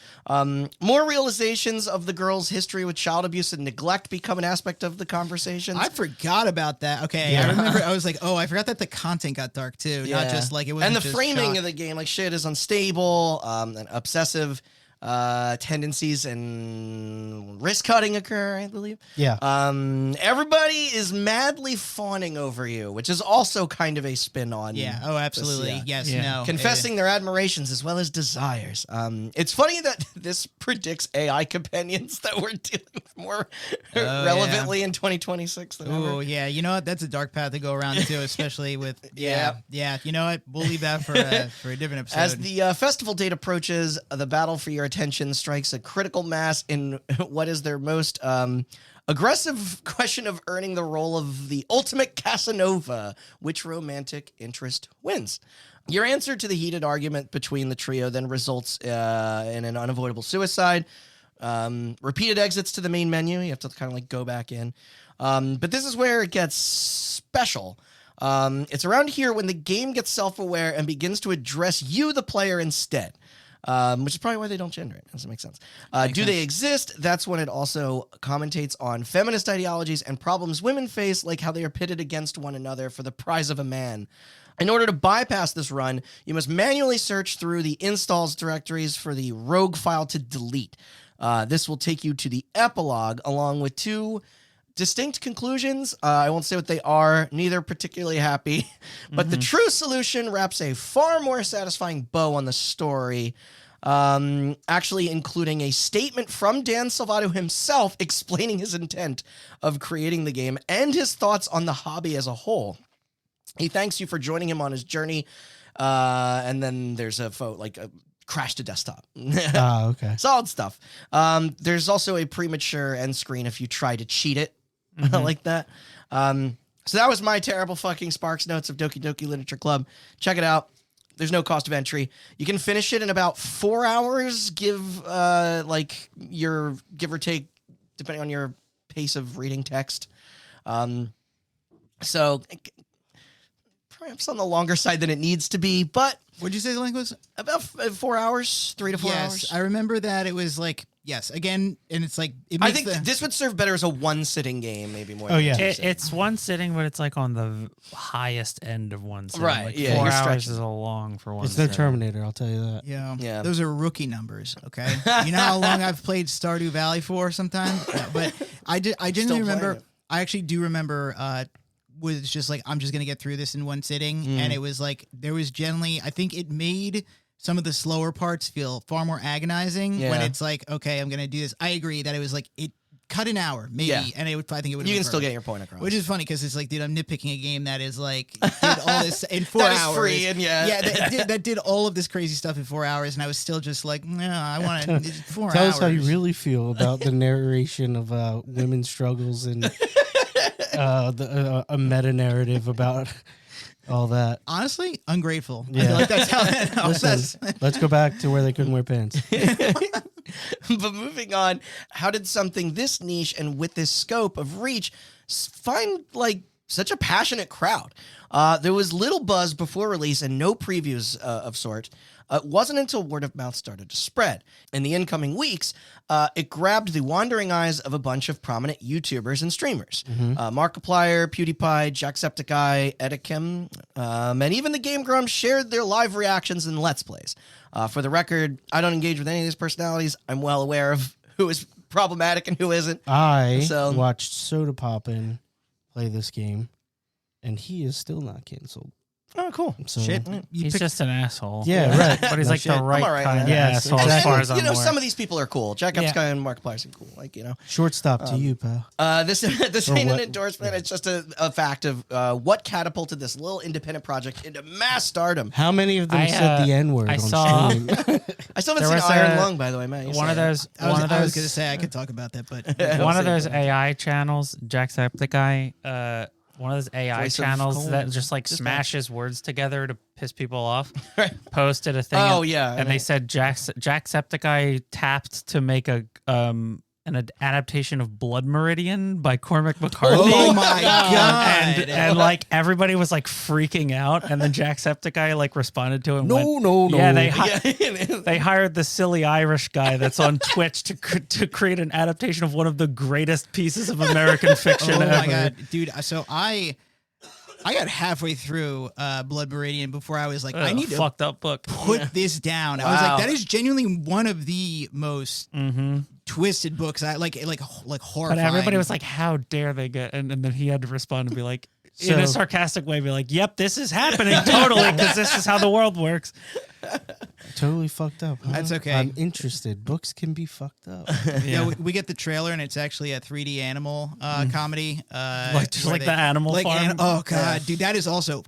More realizations of the girl's history with child abuse and neglect become an aspect of the conversations. I forgot about that. Okay, Yeah. I remember. I was like, oh, I forgot that the content got dark too. Not Yeah. just like it was. And the framing of the game, like shit is unstable, and obsessive tendencies and risk cutting occur, I believe. Yeah. Everybody is madly fawning over you, which is also kind of a spin on. Yeah. Oh, absolutely. yeah. Yes. Yeah. No. Confessing their admirations as well as desires. It's funny that this predicts AI companions that we're dealing with more relevantly in 2026 than Oh ever. yeah, you know what? That's a dark path to go around too, especially with Yeah. yeah. You know what? We'll leave that for a different episode. As the festival date approaches, the battle for your attention strikes a critical mass in what is their most aggressive question of earning the role of the ultimate Casanova. Which romantic interest wins? Your answer to the heated argument between the trio then results in an unavoidable suicide. Repeated exits to the main menu. You have to kind of like go back in. But this is where it gets special. It's around here when the game gets self-aware and begins to address you, the player, instead. Which is probably why they don't gender it. Doesn't make sense. Do they exist? That's when it also commentates on feminist ideologies and problems women face, like how they are pitted against one another for the prize of a man. In order to bypass this run, you must manually search through the installs directories for the rogue file to delete. This will take you to the epilogue, along with two distinct conclusions. I won't say what they are, neither particularly happy, but the true solution wraps a far more satisfying bow on the story, actually including a statement from Dan Salvato himself explaining his intent of creating the game and his thoughts on the hobby as a whole. He thanks you for joining him on his journey, and then there's a crash to desktop. Okay. Solid stuff. There's also a premature end screen if you try to cheat it like that. So that was my terrible fucking Sparks notes of Doki Doki Literature Club. Check it out. There's no cost of entry. You can finish it in about 4 hours, give or take, depending on your pace of reading text. So perhaps on the longer side than it needs to be, but What'd you say the length was? about 4 hours, 3 to 4 hours. Yes, I remember that it was like again, and it's like it I makes think this would serve better as a one-sitting game, maybe more. Oh, than yeah. two It, sitting. it's one sitting, but it's like on the highest end of one sitting. Right, Like yeah, 4 you're hours stretching. is a long for one. It's no sitting. Terminator, I'll tell you that. Yeah. Yeah. Those are rookie numbers, okay? You know how long I've played Stardew Valley for sometimes? Yeah, but I genuinely playing remember it. I actually do remember was just like I'm just going to get through this in one sitting and it was like there was generally I think it made some of the slower parts feel far more agonizing when Yeah. it's like, okay, I'm gonna do this. I agree that it was like it cut an hour maybe, Yeah. and I think it would. You can still get your point across. Which is funny because it's like, dude, I'm nitpicking a game that is like did all this in 4 That is hours. free and that did all of this crazy stuff in 4 hours, and I was still just like, no, I want to 4 hours. Tell us how you really feel about the narration of women's struggles and a meta narrative about all that. Honestly, ungrateful. I Yeah. feel like that's how that helps. Listen, let's go back to where they couldn't wear pants. But moving on, how did something this niche and with this scope of reach find like such a passionate crowd? There was little buzz before release and no previews of sort. It wasn't until word of mouth started to spread. In the incoming weeks, it grabbed the wandering eyes of a bunch of prominent YouTubers and streamers. Markiplier, PewDiePie, Jacksepticeye, Edikim, and even the Game Grumps shared their live reactions and Let's Plays. For the record, I don't engage with any of these personalities. I'm well aware of who is problematic and who isn't. I So- watched Soda Poppin play this game, and he is still not canceled. Oh, cool. So, Shit. He's just an asshole. Yeah, right. But he's No like shit. the right all right kind with of that. asshole Yes, as far as I'm you know, aware. some of these people are cool. Jacksepticeye and Markiplier seem cool. Like, you know. Shortstop to you, pal. This ain't what? an endorsement. It's just a fact of what catapulted this little independent project into mass stardom. How many of them I, said the N word I on saw- stream? I still haven't There seen was Iron a- Lung, by the way, man. one of those I was those gonna say I could talk about that, but one of those AI channels, Jacksepticeye, one of those AI Voice of channels Cold. that just like Just smashes words together to piss people off, Right. posted a thing. Oh, and, yeah, and they said Jacksepticeye tapped to make an adaptation of Blood Meridian by Cormac McCarthy. oh my god! And like everybody was like freaking out, and then Jacksepticeye like responded to it. And went, No. Yeah, Yeah. they hired the silly Irish guy that's on Twitch to create an adaptation of one of the greatest pieces of American fiction Oh ever. my god, dude! So I got halfway through Blood Meridian before I was like, I need to fucked up book. put this down. I was Wow. like, that is genuinely one of the most twisted books. I like horrifying. But everybody was like, "How dare they get?" And then he had to respond and be like, in So- a sarcastic way, be like, "Yep, this is happening totally because this is how the world works." Totally fucked up. Huh? That's okay. I'm interested. Books can be fucked up. Yeah, we get the trailer and it's actually a 3D animal comedy. Just where like the Animal Farm? Oh god, dude, that is also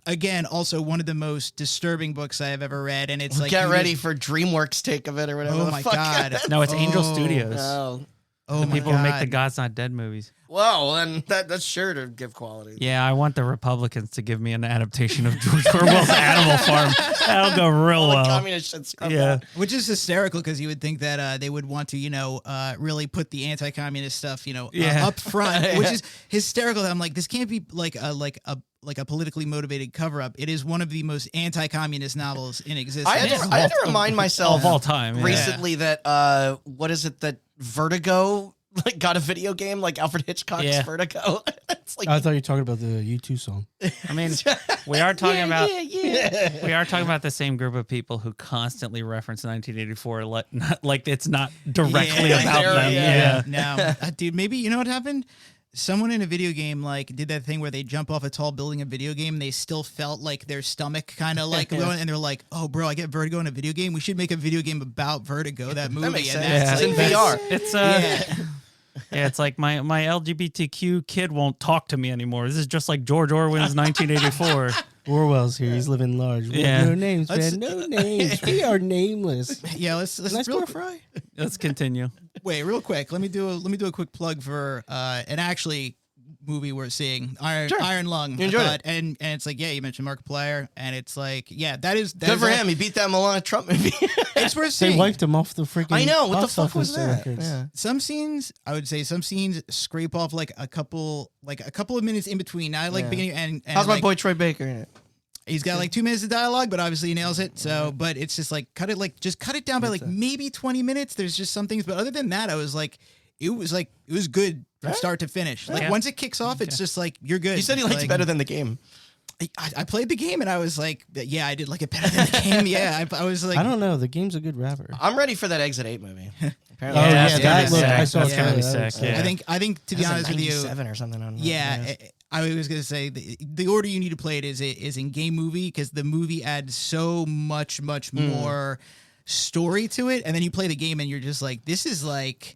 one of the most disturbing books I have ever read. And it's like Get ready for DreamWorks' take of it or whatever. Oh the my fuck. god! No, it's Angel Oh. Studios. Oh. Oh The my people god! who make the God's Not Dead movies. Well, then that's sure to give quality. Yeah, I want the Republicans to give me an adaptation of George Orwell's Animal Farm. That'll go real All the well. communist shit scrubbed Yeah. out. Which is hysterical because you would think that they would want to, really put the anti-communist stuff, Yeah. up front, which is hysterical. That I'm like, this can't be like a politically motivated cover-up. It is one of the most anti-communist novels in existence. I had to remind myself Of all time. Yeah. recently that what is it that Vertigo like got a video game like Alfred Hitchcock's Yeah. Vertigo. It's like I thought you were talking about the U2 song. I mean, we are talking about yeah. we are talking about the same group of people who constantly reference 1984 like it's not directly Yeah, about they're- them. yeah. Yeah. No, dude, maybe you know what happened? Someone in a video game like did that thing where they jump off a tall building in a video game and they still felt like their stomach kind of like going, and they're like, "Oh, bro, I get vertigo in a video game. We should make a video game about vertigo." That movie. makes and sense. that's It's like- in VR. It's Yeah. yeah, it's like my LGBTQ kid won't talk to me anymore. This is just like George Orwell's 1984. Orwell's here. He's living large. We Yeah. have no names, Let's- man. No names. We are nameless. Yeah, let's Nice real, car fry. Let's continue. wait real quick. Let me do a quick plug for an actually movie we're seeing, Iron Lung. You enjoyed I it? and it's like, yeah, you mentioned Markiplier, and it's like, yeah, that is Good for him. He beat that Melania Trump movie. It's worth They seeing. wiped him off the freaking. I know. What the box fuck office was that? records. Yeah. Some scenes, I would say, scrape off like a couple of minutes in between. Not like Yeah. beginning and How's my like, boy Troy Baker in it? He's got like 2 minutes of dialogue, but obviously he nails it. So, but it's just like cut it down by like maybe 20 minutes. There's just some things, but other than that, it was good from start to finish. Like Yeah. once it kicks off, it's just like you're good. You said he liked it better than the game. I played the game and I was like, yeah, I did like it better than the game. Yeah, I was like, I don't know. The game's a good rapper. I'm ready for that Exit 8 movie. Apparently, Oh, yeah, that's that gonna be looked- sick. I saw That's a gonna be trailer. That sick. was- Yeah. I think to be honest with you, 97 or something. On yeah, I was going to say the order you need to play it is in game movie, because the movie adds so much more story to it, and then you play the game and you're just like, this is like,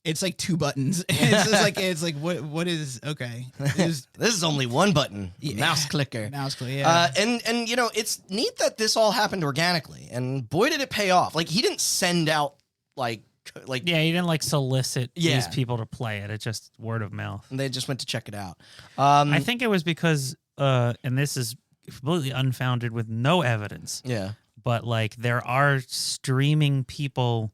it's like 2 buttons. It's like what is okay? This is only one button, mouse clicker. Mouse clicker. Yeah. And you know, it's neat that this all happened organically, and boy did it pay off. Like he didn't send out like yeah, you didn't like solicit Yeah. these people to play it. It's just word of mouth. they just went to check it out. I think it was because, and this is completely unfounded with no evidence, Yeah. but like there are streaming people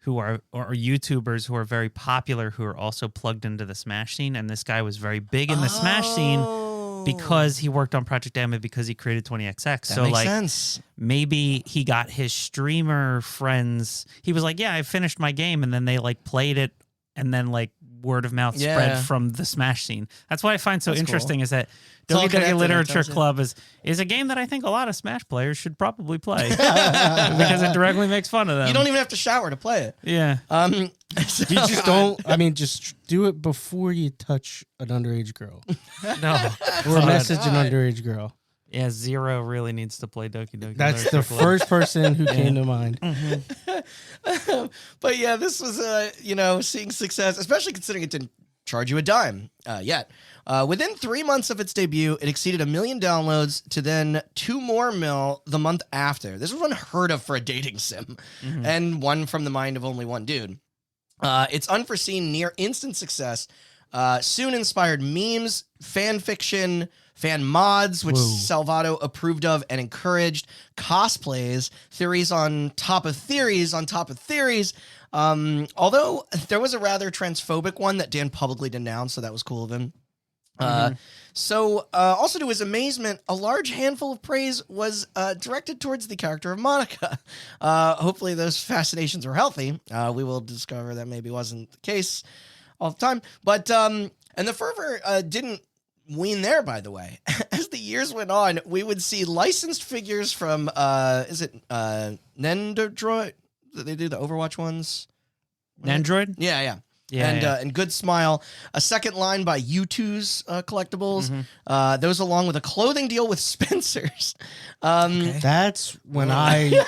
who are or YouTubers who are very popular who are also plugged into the Smash scene, and this guy was very big in the Smash scene because he worked on Project M and because he created 20XX. That So makes like sense. maybe he got his streamer friends. He was like, "Yeah, I finished my game," and then they like played it, and then like word of mouth Yeah. spread from the Smash scene. That's what I find so That's interesting is that It's all Doki Doki connected, it Literature tells you. Club is a game that I think a lot of Smash players should probably play because it directly makes fun of them. You don't even have to shower to play it. Yeah. So- You just don't. I mean, just do it before you touch an underage girl No. or God. message an underage girl. Yeah, Zero really needs to play Doki Doki. That's the Literature Club. first person who came to mind. But yeah, this was you know, seeing success, especially considering it didn't charge you a dime yet. Within 3 months of its debut, it exceeded 1 million downloads to then 2 more mil the month after. This was unheard of for a dating sim, and one from the mind of only one dude. Its unforeseen near instant success soon inspired memes, fan fiction, fan mods, which Whoa. Salvato approved of and encouraged, cosplays, theories on top of theories on top of theories. Although there was a rather transphobic one that Dan publicly denounced, so that was cool of him. Also to his amazement, a large handful of praise was directed towards the character of Monica. Hopefully those fascinations were healthy. We will discover that maybe wasn't the case all the time. But, and the fervor didn't wean there, by the way. As the years went on, we would see licensed figures from, is it Nendoroid? They do the Overwatch ones? Android? Yeah. Yeah, and yeah. And Good Smile, a second line by U2's collectibles. Those along with a clothing deal with Spencer's. That's when I.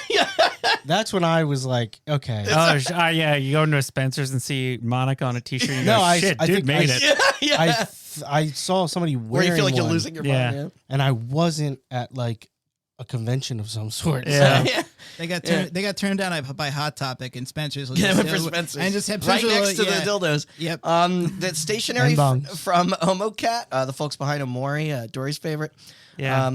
That's when I was like, okay. Yeah, you go into a Spencer's and see Monica on a t-shirt and you No, go, I- shit, I dude think made I- it. I saw somebody Where wearing you feel like you're one, losing your Yeah. mind. and I wasn't at like a convention of some sort. Yeah. Yeah. They got turned down by Hot Topic and Spencer's. Yeah, went for Spencer's. And just had right Spencer's, next to the dildos. Yep. That stationery And bongs. from Omocat, the folks behind Omori, Dory's favorite. Yeah.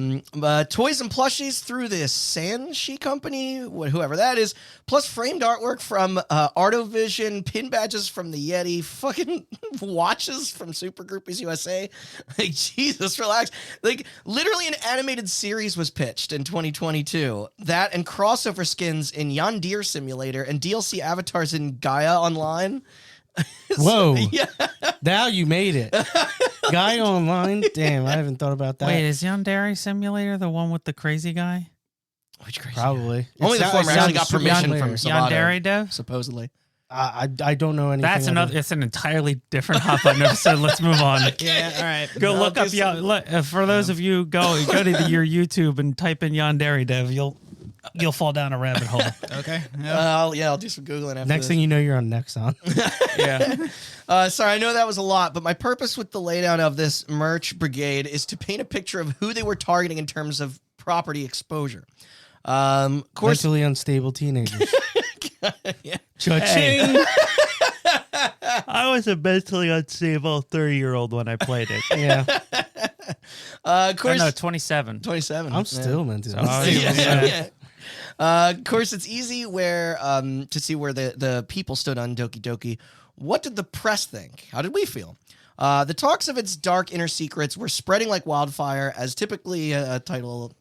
Toys and plushies through the Sanshi company, whoever that is, plus framed artwork from Artovision, pin badges from the Yeti, fucking watches from Super Groupies USA. Like, Jesus, relax. Like, literally an animated series was pitched in 2022. That and crossover skins in Yondir Simulator and DLC avatars in Gaia Online. Whoa. Yeah. Now you made it. Guy online. Damn, I haven't thought about that. Wait, is Yandere Simulator the one with the crazy guy? Which crazy. Probably. Only the former actually got permission from Salvato, Yandere Dev? supposedly. I don't know anything. That's other- another. It's an entirely different hot button episode. Let's move on. Yeah. All right. Go No, look up. just- For those of you go to your YouTube and type in Yandere Dev, you'll fall down a rabbit hole. Okay. Yeah. I'll do some Googling after Next this. thing you know, you're on Nexon. Yeah. Sorry, I know that was a lot, but my purpose with the laydown of this merch brigade is to paint a picture of who they were targeting in terms of property exposure. Of course, Mentally unstable teenagers. yeah. Cha-ching. I was a mentally unstable 30-year-old when I played it. Yeah, Of course, No, 27. 27. I'm still mentally Oh, unstable. yeah. Of course, it's easy to see where the people stood on Doki Doki. What did the press think? How did we feel? The talks of its dark inner secrets were spreading like wildfire, as typically a title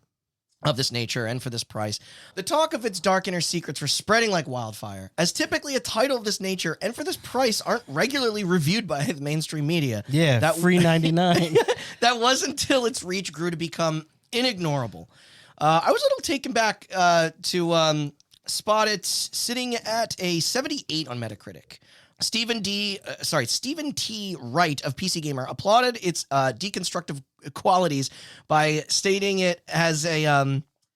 of this nature and for this price. The talk of its dark inner secrets were spreading like wildfire, as typically a title of this nature and for this price aren't regularly reviewed by the mainstream media. Yeah, That- free 99. That was until its reach grew to become inignorable. I was a little taken back to spot it sitting at a 78 on Metacritic. Stephen T. Wright of PC Gamer applauded its deconstructive qualities by stating it as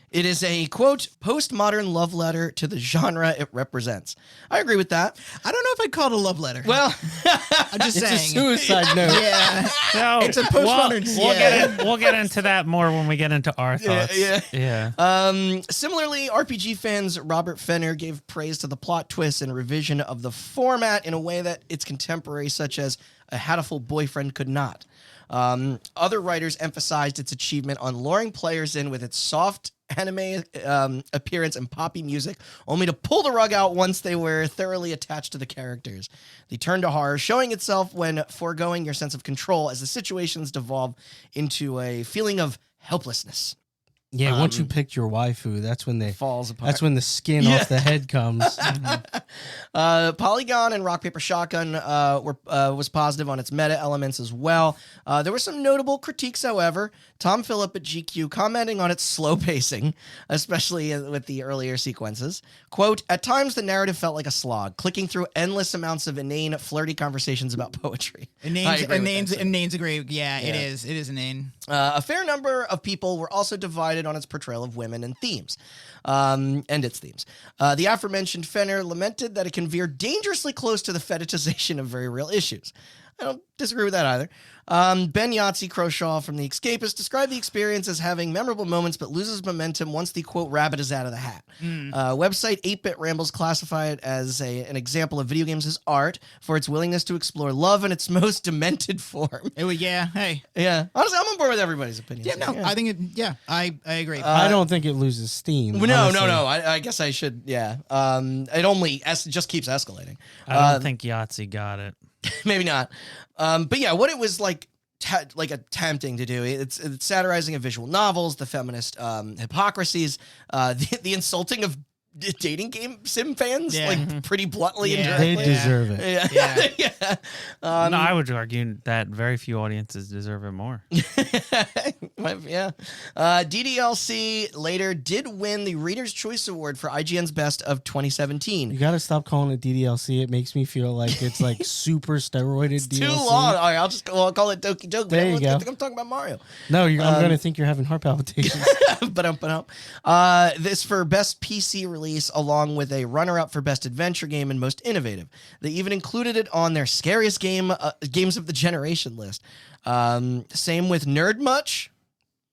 it is a, quote, postmodern love letter to the genre it represents. I agree with that. I don't know if I'd call it a love letter. Well, I'm just It's a saying. suicide note. Yeah. No, It's a postmodern- We'll get into that more when we get into our thoughts. yeah. Similarly, RPG fans Robert Fenner gave praise to the plot twists and revision of the format in a way that its contemporaries, such as A Hatful Boyfriend, could not. Other writers emphasized its achievement on luring players in with its soft anime appearance and poppy music, only to pull the rug out once they were thoroughly attached to the characters. They turned to horror, showing itself when foregoing your sense of control as the situations devolve into a feeling of helplessness. Yeah, once you picked your waifu, that's when they Falls apart. That's when the skin off the head comes. Polygon and Rock Paper Shotgun was positive on its meta elements as well. There were some notable critiques, however. Tom Phillip at GQ commenting on its slow pacing, especially with the earlier sequences. Quote, at times the narrative felt like a slog, clicking through endless amounts of inane, flirty conversations about poetry. Names agree. Yeah, it is. It is inane. A fair number of people were also divided on its portrayal of women and themes, and its themes. The aforementioned Fenner lamented that it can veer dangerously close to the fetishization of very real issues. I don't disagree with that either. Ben Yahtzee Croshaw from The Escapist described the experience as having memorable moments but loses momentum once the, quote, rabbit is out of the hat. Website 8-Bit Rambles classify it as an example of video games as art for its willingness to explore love in its most demented form. Hey. Yeah. Honestly, I'm on board with everybody's opinion. I think I agree. I don't think it loses steam. No. honestly. I guess I should, yeah. It only just keeps escalating. I don't think Yahtzee got it. Maybe not. But yeah, what it was like attempting to do, it's satirizing of visual novels, the feminist hypocrisies, the insulting of dating game sim fans, like pretty bluntly and They directly. deserve it. Yeah. No, I would argue that very few audiences deserve it more. Yeah. DDLC later did win the Reader's Choice Award for IGN's Best of 2017. You got to stop calling it DDLC. It makes me feel like it's like super steroided DLC. Too long. All right, I'll call it Doki Doki. There you go. I think I'm talking about Mario. No, I'm going to think you're having heart palpitations. This for Best PC release, along with a runner-up for Best Adventure Game and Most Innovative. They even included it on their Scariest Games of the Generation list. Same with Nerd Much.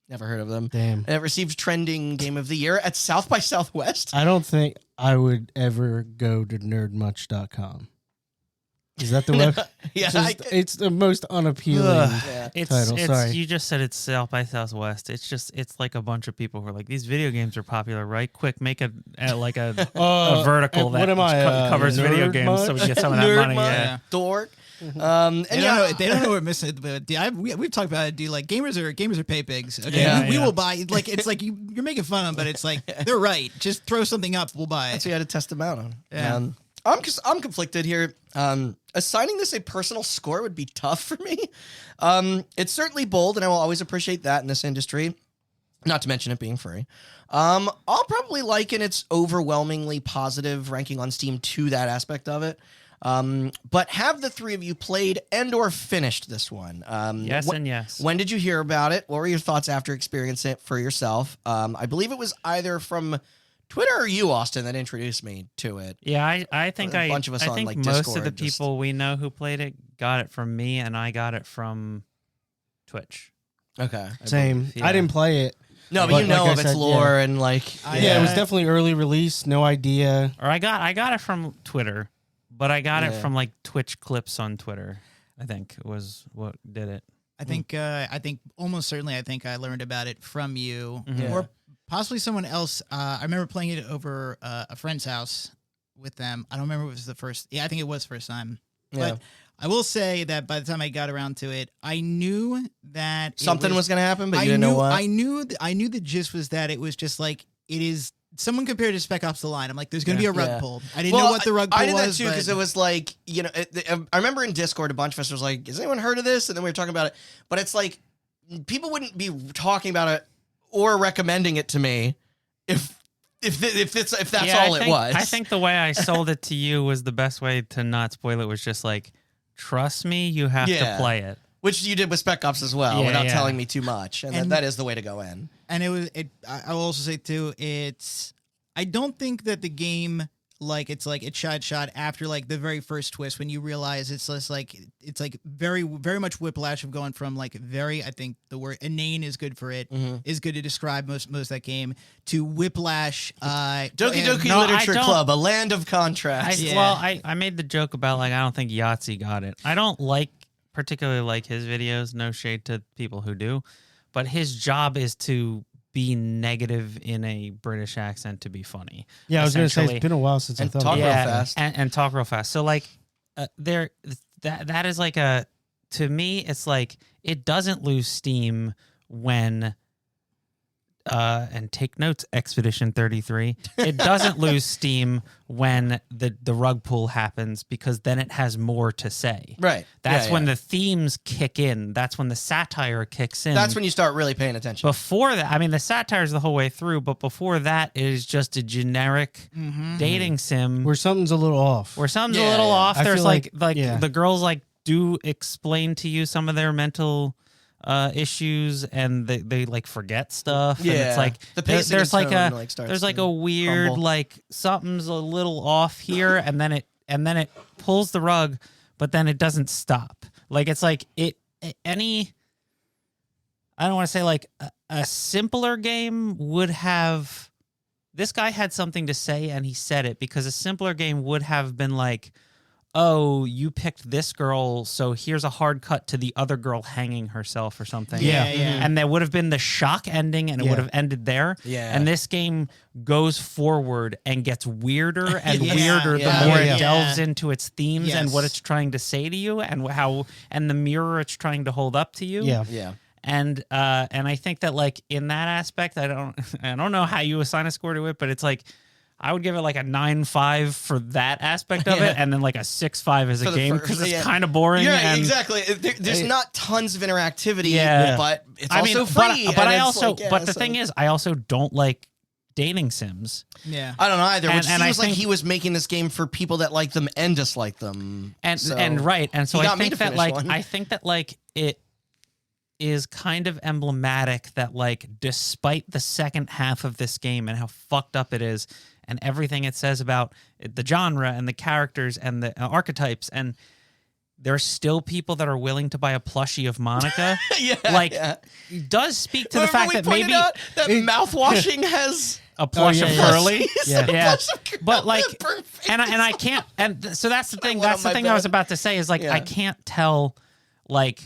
Never heard of them. Damn. It received Trending Game of the Year at South by Southwest. I don't think I would ever go to nerdmuch.com. Is that the web? Yeah, it's the most unappealing title. Sorry. You just said it's South by Southwest. It's like a bunch of people who are like, these video games are popular, right? Quick, make a vertical that covers video games so we get some of that money. Yeah. Dork. They don't know we're missing. But we've talked about it. Like gamers are pay pigs. Okay, we will buy. Like it's like you're making fun of them, but it's like they're right. Just throw something up, we'll buy it. That's what you had to test them out on. Yeah. I'm conflicted here. Assigning this a personal score would be tough for me. It's certainly bold, and I will always appreciate that in this industry. Not to mention it being free. I'll probably liken its overwhelmingly positive ranking on Steam to that aspect of it. But have the three of you played and or finished this one? Yes and yes. When did you hear about it? What were your thoughts after experiencing it for yourself? I believe it was either from Twitter or you, Austin, that introduced me to it. Yeah, I think a bunch of us on like most Discord of the people we know who played it got it from me, and I got it from Twitch. Okay. Same. Yeah. I didn't play it. No, but you know like of I its said, lore and like Yeah, it was definitely early release. No idea. Or I got it from Twitter, but I got it from like Twitch clips on Twitter. I think was what did it. I think almost certainly I learned about it from you or possibly someone else. I remember playing it over a friend's house with them. I don't remember if it was the first. Yeah, I think it was first time. Yeah. But I will say that by the time I got around to it, I knew that something was going to happen, but you didn't know what. I knew the gist was that it was just like it is. Someone compared it to Spec Ops: The Line. I'm like, there's going to be a rug pull. I didn't know what the rug pull was. I did that too because it was like, you know, I remember in Discord a bunch of us was like, has anyone heard of this? And then we were talking about it, but it's like people wouldn't be talking about it or recommending it to me if if that's Yeah, all it was. I think the way I sold it to you was the best way to not spoil it. Was just like, trust me, you have to play it. Which you did with Spec Ops as well, Yeah, without yeah. telling me too much, and that is the way to go in. And I will also say too, I don't think that the game it's shot after like the very first twist when you realize it's very very much whiplash of going from like very, I think the word inane is good for it, is good to describe most of that game, to whiplash. Doki Doki Literature Club, a land of contrast. Well, I made the joke about like I don't think Yahtzee got it. I don't particularly like his videos. No shade to people who do, but his job is to be negative in a British accent to be funny. Yeah, I was going to say it's been a while since I thought talk about real it. fast. And talk real fast. So like that is like to me it's like it doesn't lose steam when and take notes, Expedition 33. It doesn't lose steam when the rug pull happens, because then it has more to say. Right. That's when the themes kick in. That's when the satire kicks in. That's when you start really paying attention. Before that, I mean, the satire is the whole way through, but before that, it is just a generic dating sim Where something's a little off. where something's a little off. I There's feel like yeah. the girls like do explain to you some of their mental issues, and they like forget stuff. And it's like the pacing there's and like tone, a like, starts there's like to a weird crumble. like something's a little off here, and then it pulls the rug, but then it doesn't stop. Like it's like any. I don't want to say like a simpler game would have. This guy had something to say, and he said it, because a simpler game would have been like, oh, you picked this girl, so here's a hard cut to the other girl hanging herself or something. Yeah. And there would have been the shock ending, and it would have ended there. Yeah. And this game goes forward and gets weirder and Yeah. weirder Yeah. the more Yeah. it delves into its themes and what Yes. it's trying to say to you, and the mirror it's trying to hold up to you. Yeah. Yeah. And I think that like in that aspect, I don't know how you assign a score to it, but it's like I would give it like a 9.5 for that aspect of it, and then like a 6.5 as a For the game, first- because it's yeah. kind of boring. Yeah, and exactly. There's not tons of interactivity, Yeah. but it's I mean, also free. but and I it's also like, yeah, but the so- thing is, I also don't like dating sims. Yeah. I don't know either. Which and I seems like think- he was making this game for people that like them and dislike them. And So right, and so he I got me think to that finish like one. I think that like it is kind of emblematic that like despite the second half of this game and how fucked up it is and everything it says about the genre and the characters and the archetypes, and there's still people that are willing to buy a plushie of Monica. yeah, like yeah. it does speak to Remember the fact we that pointed maybe out that mouthwashing has a plush yeah, of yeah. Furley. yeah. Yeah, Plush of but like, Burn face. and I can't, so that's the thing. went That's on the my thing I was bed. about to say is like Yeah. I can't tell. Like,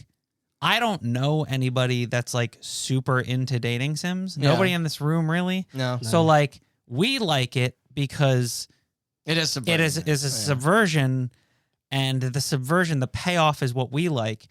I don't know anybody that's like super into dating sims. Yeah. Nobody in this room really. No, So like we like it because it is. it is a subversion, and the subversion, the payoff is what we like.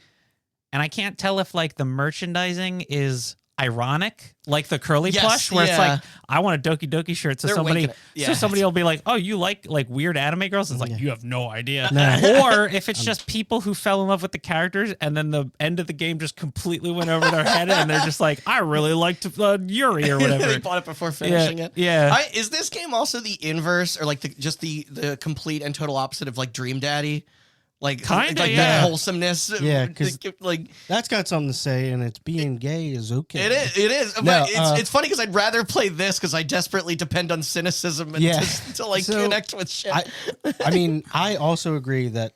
And I can't tell if like the merchandising is ironic, like the curly Yes, plush, where it's yeah. like, I want a Doki Doki shirt, so They're somebody, winking it. Yeah. will be like, oh, you like weird anime girls? It's like, Yeah. you have no idea. No. Or if it's just people who fell in love with the characters, and then the end of the game just completely went over their head, and they're just like, I really liked Yuri or whatever. they bought it before finishing it. Yeah. Is this game also the inverse, or like the complete and total opposite of like Dream Daddy? Like Kinda, like yeah. that wholesomeness. Yeah, 'cause- like That's got something to say, and it's being gay is okay. it is. It is. No, But it's funny because I'd rather play this because I desperately depend on cynicism and Yeah. to like So, connect with shit. I mean, I also agree that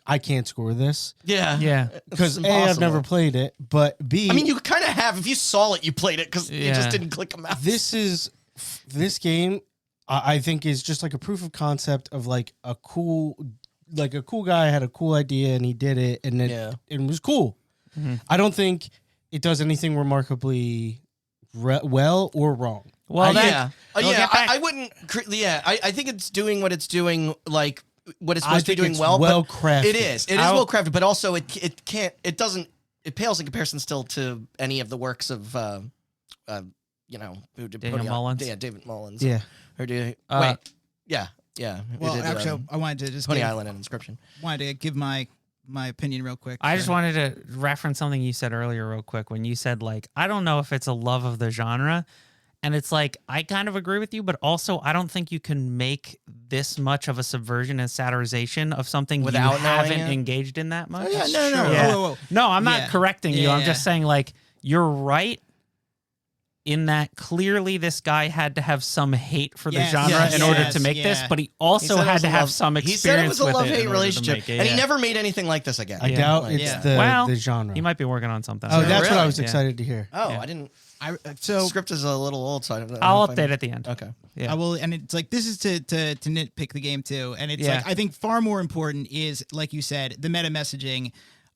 I can't score this yeah. Yeah. because It's A, I've impossible. never played it, but B, I mean, you kind of have. If you saw it, you played it because you Yeah. just didn't click a mouse. this game, I think is just like a proof of concept of like a cool guy had a cool idea and he did it and it was cool. Mm-hmm. I don't think it does anything remarkably well or wrong. Well, yeah. we'll Yeah. get back- I wouldn't. Yeah. I think it's doing what it's doing. Like what it's I supposed to be think doing it's well. well but crafted. It is. It is I'll- well crafted, but also it can't. It doesn't. It pales in comparison still to any of the works of who did Daniel Mullins? Yeah, David Mullins. Yeah. Or do Uh, wait. Yeah. Yeah. who Well, did, actually, I wanted to just Pony give, Island and Inscription. wanted to give my opinion real quick. I just wanted to reference something you said earlier real quick when you said like, I don't know if it's a love of the genre. And it's like, I kind of agree with you, but also I don't think you can make this much of a subversion and satirization of something Without you haven't knowing it? engaged in that much. Oh, yeah, no. Yeah. Whoa, whoa. No, I'm Yeah. not correcting you. Yeah, I'm yeah. just saying, like, you're right in that clearly this guy had to have some hate for the Yes, genre yes, in order yes, to make this, yeah. but he He also said it had was to a have love- some He experience said it was a with love-hate in order to relationship, make it, and he yeah. never made anything like this again. I Yeah. doubt Like, it's yeah. the genre. He might be working on something. Oh, that's what I Really? was Yeah. excited to hear. Oh, Yeah. I didn't. So Script is a little old, so I don't know. I'll if I- update at the end. Okay. Yeah. I will, and it's like this is to nitpick the game too, and it's Yeah. like I think far more important is, like you said, the meta messaging.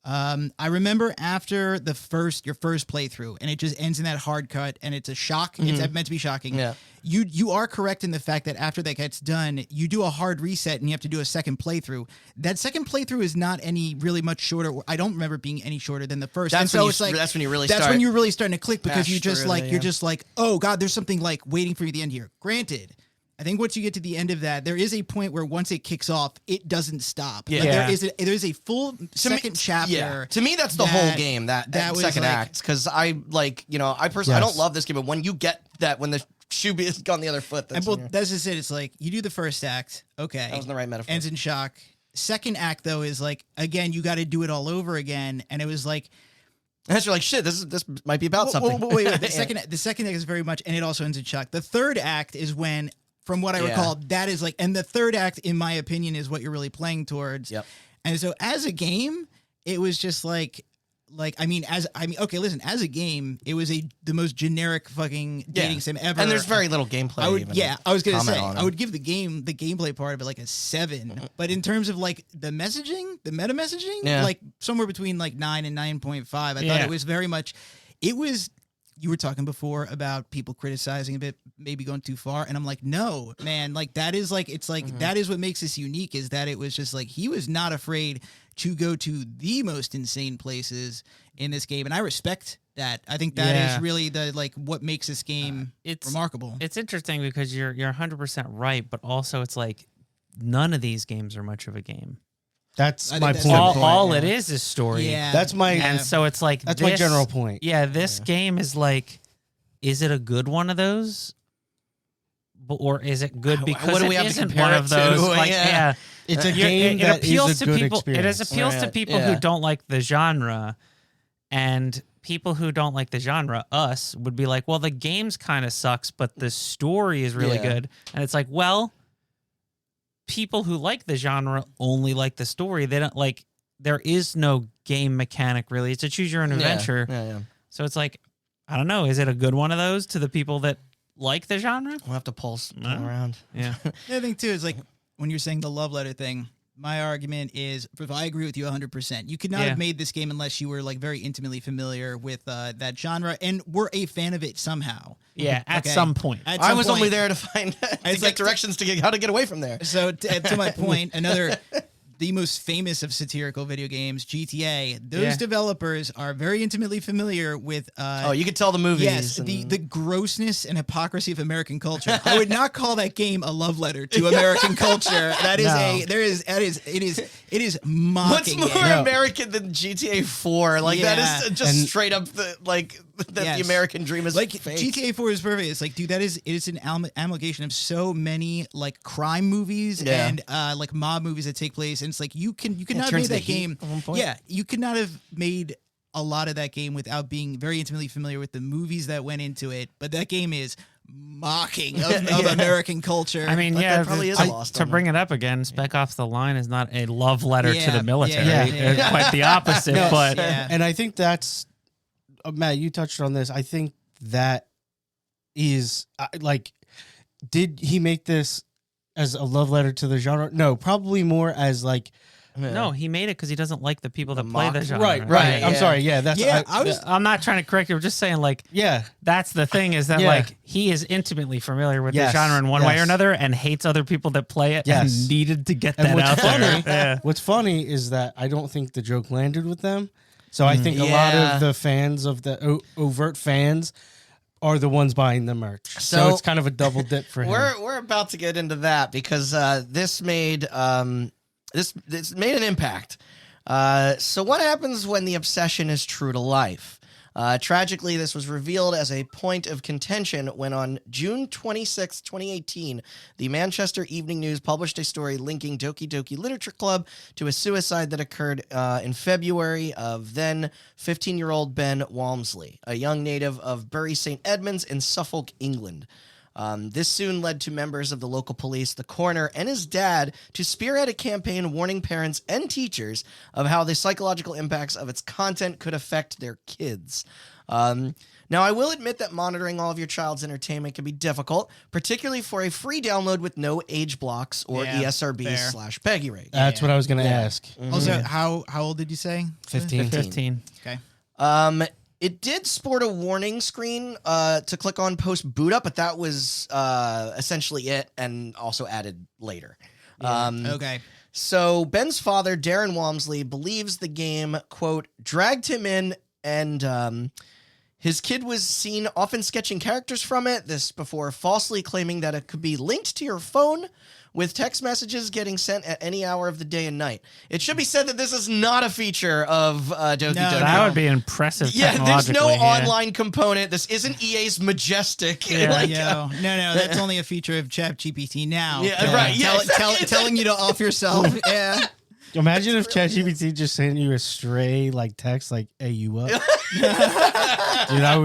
I remember after your first playthrough, and it just ends in that hard cut, and it's a shock. It's meant to be shocking. Yeah. You are correct in the fact that after that gets done, you do a hard reset, and you have to do a second playthrough. That second playthrough is not any really much shorter. I don't remember it being any shorter than the first. That's and so when you- it's like that's when you really that's start- when you're really starting to click because bash you just through like the, you're yeah. just like, oh god, there's something like waiting for you at the end here. Granted, I think once you get to the end of that, there is a point where once it kicks off, it doesn't stop. Yeah. Like, Yeah. there is a full second chapter. Yeah. To me, that's the whole game. That was second like- act, because I like, I personally I Yes. don't love this game, but when you get that, when the shoe is on the other foot, And that's well, when you're- that's just it. It's like you do the first act, okay, that was the right metaphor. ends in shock. Second act though is like again, you got to do it all over again, and it was like and you're like, shit, this might be about something. Wait. The Yeah. second act is very much, and it also ends in shock. The third act is when, from what I Yeah. recall, that is like, and the third act, in my opinion, is what you're really playing towards. Yep. And so as a game, it was just like okay, listen, as a game, it was the most generic fucking dating sim ever. And there's very little gameplay. I would, even I was gonna comment say, on I it. would give the gameplay part of it like a 7, but in terms of like the messaging, the meta messaging, Yeah. like somewhere between like 9 and 9.5. I thought Yeah. it was very much. It was. You were talking before about people criticizing a bit, maybe going too far, and I'm like, no, man, like that is like it's like that is what makes this unique, is that it was just like he was not afraid to go to the most insane places in this game, and I respect that. I think that is Yeah. really the like what makes this game remarkable. It's interesting because you're 100% right, but also it's like none of these games are much of a game. That's I think my that's point. the All point, it yeah. is story. Yeah, That's my And so it's like that's my this- general point. Yeah, this game is like, is it a good one of those? Or is it good because what do we it have to isn't compare one it of those? to? Like, Yeah. yeah. It's a You're- game that is a good people. experience. It appeals to Right, people yeah. who don't like the genre, and people who don't like the genre, us, would be like, well, the game's kind of sucks, but the story is really Yeah. good. And it's like, well, people who like the genre only like the story. They don't like. There is no game mechanic really. It's a choose your own adventure. Yeah. So it's like, I don't know. Is it a good one of those to the people that like the genre? We'll have to pulse No. around. Yeah. The other thing too is like when you're saying the love letter thing. My argument is, if I agree with you 100%, you could not Yeah. have made this game unless you were like very intimately familiar with that genre and were a fan of it somehow. Yeah. At Okay. some point. At I some was point. only there to find to It's get like- directions to get how to get away from there. So to my point, the most famous of satirical video games, GTA. Those Yeah. developers are very intimately familiar with. Oh, you could tell the movies. Yes, and- the grossness and hypocrisy of American culture. I would not call that game a love letter to American culture. That is No. it is What's mocking more it. No. American than GTA 4? Like Yeah. that is just And- straight up that Yes. the American dream is Like fake. GTA 4 is perfect. It's like, dude, it is an amalgamation of so many like crime movies Yeah. and like mob movies that take place. And it's like you could Yeah, not have turns made the that heat game. at one point. Yeah, you could not have made a lot of that game without being very intimately familiar with the movies that went into it. But that game is mocking of Yeah. American culture. I mean, But yeah, that probably is to, lost to on bring it up again, Spec Ops The Line is not a love letter to Yeah, the military. yeah, yeah. It's quite the opposite. No, but yeah. And I think that's Matt. You touched on this. I think that is like, did he make this as a love letter to the genre? No, probably more as like, no, he made it because he doesn't like the people that The play mock- the genre. right. Right, I'm yeah. sorry. Yeah, that's Yeah, I was- I'm not trying to correct you. I'm just saying, like, yeah. that's the thing is that, Yeah. like, he is intimately familiar with Yes, the genre in one way or yes. another and hates other people that play it Yes. and needed to get And that what's out funny, there. Yeah. what's funny is that I don't think the joke landed with them. So I think a lot Yeah. of the fans of the overt fans are the ones buying the merch. So, So- it's kind of a double dip for him. We're about to get into that because this made this made an impact. So what happens when the obsession is true to life? Tragically, this was revealed as a point of contention when on June 26, 2018, the Manchester Evening News published a story linking Doki Doki Literature Club to a suicide that occurred in February of then 15-year-old Ben Walmsley, a young native of Bury St. Edmunds in Suffolk, England. This soon led to members of the local police, the coroner, and his dad to spearhead a campaign warning parents and teachers of how the psychological impacts of its content could affect their kids. Now, I will admit that monitoring all of your child's entertainment can be difficult, particularly for a free download with no age blocks or Yeah, ESRB/PEGI rate. That's what I was going to ask. Also, how old did you say? 15. 15. Okay. It did sport a warning screen to click on post boot up, but that was essentially it, and also added later. Okay. So Ben's father, Darren Walmsley, believes the game, quote, dragged him in, and his kid was seen often sketching characters from it, this before falsely claiming that it could be linked to your phone, with text messages getting sent at any hour of the day and night. It should be said that this is not a feature of Doki Doki. That would be impressive. Yeah, there's no technologically, yeah. online component. This isn't EA's Majestic. Yeah. Like, No, that's only a feature of ChatGPT now. Yeah, right, yeah, exactly. Telling you to off yourself. Yeah. Imagine if ChatGPT just sent you a stray like text like, "Hey, you up?" Dude, I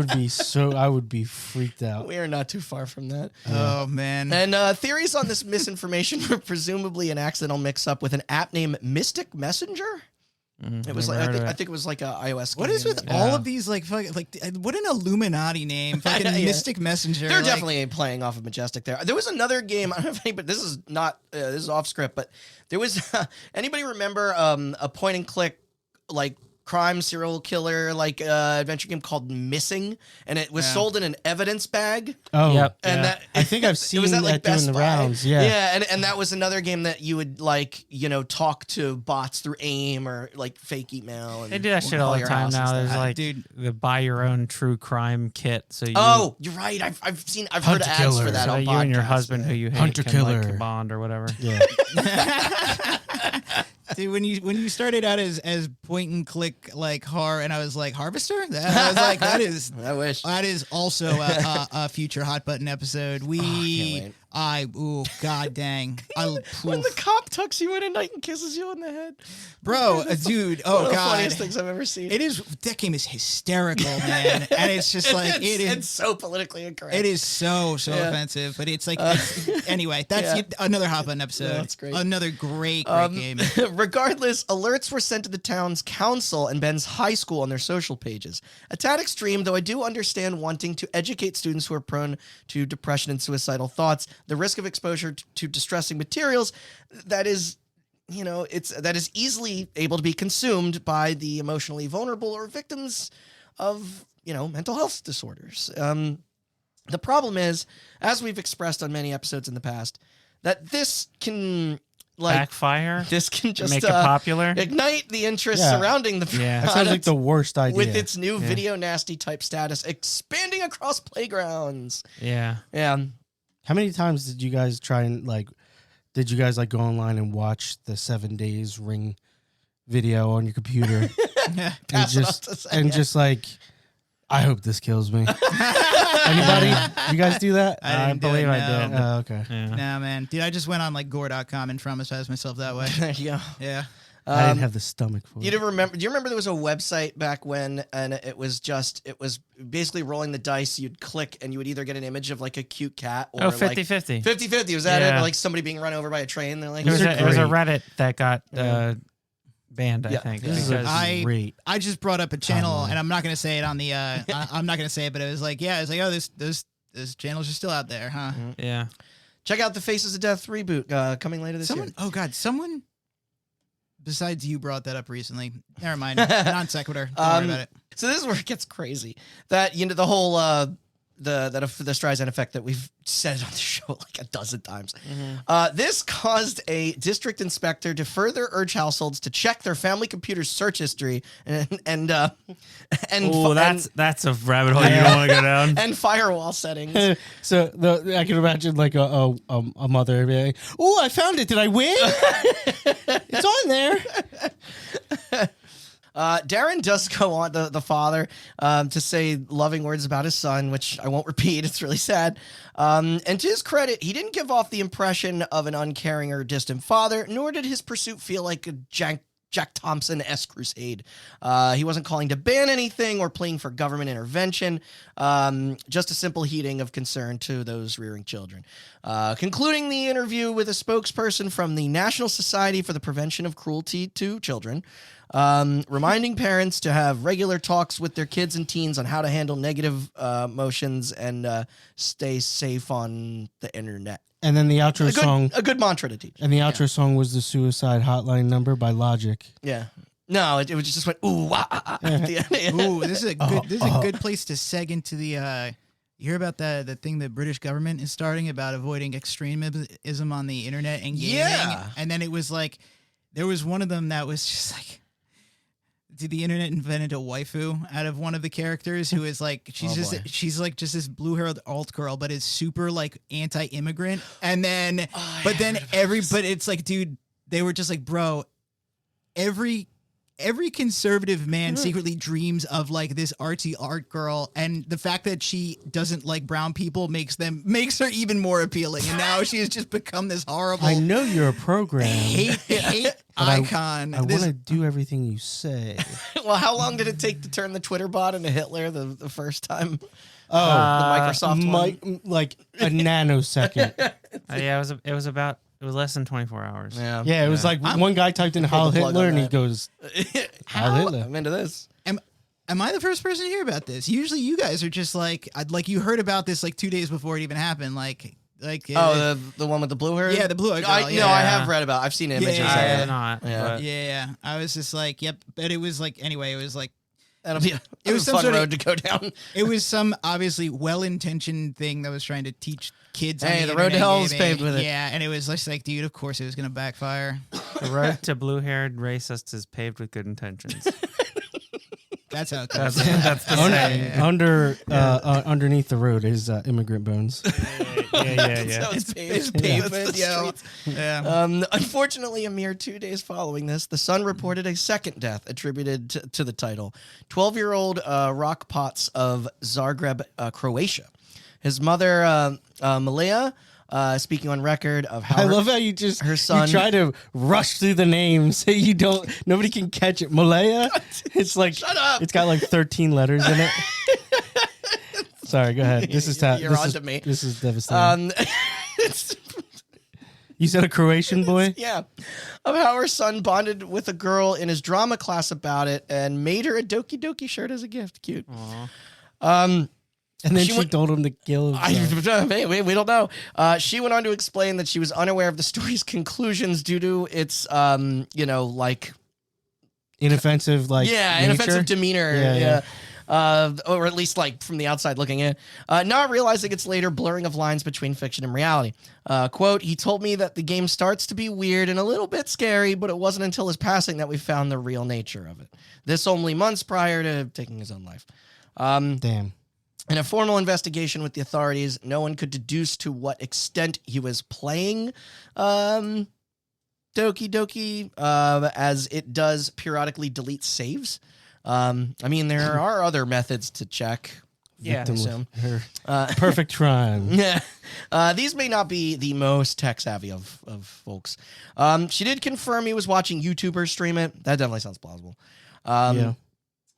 would be freaked out. we are not too far from that. Oh man. And theories on this misinformation were presumably an accidental mix-up with an app named Mystic Messenger. It was like I think it was like a iOS. What is with all of these like what an Illuminati name? Fucking Yeah. Mystic Messenger. They're like, definitely playing off of Majestic there. There was another game. I don't know if anybody, but this is not this is off script. But there was anybody remember a point and click like crime serial killer like adventure game called Missing, and it was sold in an evidence bag. Oh, Yep. And Yeah. that I think I've seen was that, at, like, doing Best the Buy. rounds. Yeah. Yeah, and that was another game that you would like, talk to bots through AIM or like fake email. And They do that shit all call the your time house and now. stuff. There's like, dude. the buy your own true crime kit. So you, Oh, you're right. I've heard Hunter ads killer. for that so on you and your podcasts, husband yeah. who you hate Hunter can killer. like bond or whatever. Yeah. Dude, when you started out as point and click like horror, and I was like Harvester, I was like I wish. that is also a future hot button episode. can't wait. God dang, When the cop tucks you in at night and kisses you on the head. dude, One of the God, funniest things I've ever seen. that game is hysterical, man, and it's just like it's so politically incorrect. It is so Yeah. offensive, but it's like anyway. That's Yeah. Another hot button episode. Yeah, that's great. Another great game. Regardless, alerts were sent to the town's council and Ben's high school on their social pages. A tad extreme, though I do understand wanting to educate students who are prone to depression and suicidal thoughts. The risk of exposure to distressing materials that is easily able to be consumed by the emotionally vulnerable or victims of, mental health disorders. The problem is, as we've expressed on many episodes in the past, that this can Backfire. this can just Make it popular. ignite the interest Yeah. surrounding the Yeah. That sounds like the worst idea. with its new video nasty type status expanding across playgrounds. Yeah. Yeah. How many times did you guys try and did you guys go online and watch the 7 Days Ring video on your computer and Pass it off to say, and yeah. just I hope this kills me. Anybody? You guys do that? I didn't do believe it, I no. did. Oh, okay. Yeah. Nah, man, dude, I just went on gore.com and traumatized myself that way. There you go. Yeah. I didn't have the stomach for You it. didn't remember? Do you remember there was a website back when, and it was basically rolling the dice. You'd click, and you would either get an image of a cute cat, or 50-50. 50-50. Was that it? Yeah. Or like somebody being run over by a train. They're like, It was These are a great. Reddit that got banned, I Yeah. think. This is because- great. I just brought up a channel, Online. and I'm not gonna say it on the. I'm not gonna say it, but it was oh, this channels are still out there, huh? yeah. check out the Faces of Death reboot coming later this year. Oh God, someone besides you brought that up recently. Never mind, non sequitur. Don't worry about it. So this is where it gets crazy. That the whole the Streisand effect that we've said on the show like a dozen times. This caused a district inspector to further urge households to check their family computer's search history and Oh, that's a rabbit hole you don't want to go down. and firewall settings. So I can imagine a mother being like, "Oh, I found it. Did I win? It's on there." Darren does go on, the father, to say loving words about his son, which I won't repeat. It's really sad. And to his credit, he didn't give off the impression of an uncaring or distant father, nor did his pursuit feel like a Jack Thompson-esque crusade. He wasn't calling to ban anything or pleading for government intervention, just a simple heeding of concern to those rearing children. Concluding the interview with a spokesperson from the National Society for the Prevention of Cruelty to Children, reminding parents to have regular talks with their kids and teens on how to handle negative emotions and stay safe on the internet. And then the outro song. A good mantra to teach. And the outro song was the Suicide Hotline number by Logic. Yeah. No, it just went ooh wah, ah, ah, at the end. Ooh, this is a good place to seg into the. You hear about the thing the British government is starting about avoiding extremism on the internet and gaming? Yeah. And then it was like, there was one of them that was just like, did the internet invented a waifu out of one of the characters who is like, she's like just this blue-haired alt girl, but is super like anti-immigrant. And then, but it's like, dude, they were just like, bro, every conservative man secretly dreams of like this artsy art girl, and the fact that she doesn't like brown people makes her even more appealing. And now she has just become this horrible. I know you're a program. hate icon. I want to do everything you say. Well, how long did it take to turn the Twitter bot into Hitler the first time? Oh, the Microsoft one? Like a nanosecond. Yeah, it was less than 24 hours. Yeah, it was like one guy typed in Heil the plug Hitler on and he that. goes, Heil Hitler. I'm into this. Am I the first person to hear about this? Usually, you guys are just like, you heard about this like 2 days before it even happened. The one with the blue hair? Yeah, the blue hair girl. No, I have read about. I've seen images. Yeah, I of it. have not. Yeah. But Yeah, I was just like, yep. But it was like, anyway, it was like, That'll be It was a some fun sort of- road to go down. it was some obviously well-intentioned thing that was trying to teach kids. Hey, on the road to internet hell is gaming. paved with it. Yeah, and it was just like, dude, of course it was gonna backfire. the road to blue-haired racists is paved with good intentions. That's how it goes. That's the saying. Underneath the road is immigrant bones. Yeah. It's It's paved. pavement, yo. Yeah. Unfortunately, a mere 2 days following this, the Sun reported a second death attributed to the title. 12-year-old Rock Potts of Zagreb, Croatia. His mother, Malaya, speaking on record of how I love how you just her son- you try to rush through the names. Nobody can catch it. Malaya. It's like Shut up. It's got like 13 letters in it. Sorry, go ahead. This is You're on to me. This is devastating. it's- You said a Croatian boy? yeah, of how her son bonded with a girl in his drama class about it and made her a Doki Doki shirt as a gift. Cute. And then She she went- told him to kill himself. We don't know. She went on to explain that she was unaware of the story's conclusions due to its, Inoffensive, like nature? inoffensive demeanor. Yeah. Or at least like from the outside looking in. Not realizing its later blurring of lines between fiction and reality. Quote, he told me that the game starts to be weird and a little bit scary, but it wasn't until his passing that we found the real nature of it. This only months prior to taking his own life. Damn. In a formal investigation with the authorities, no one could deduce to what extent he was playing Doki Doki, as it does periodically delete saves. There are other methods to check. Yeah. Victim assume. with her perfect crime. Yeah. These may not be the most tech savvy of folks. She did confirm he was watching YouTubers stream it. That definitely sounds plausible. Yeah.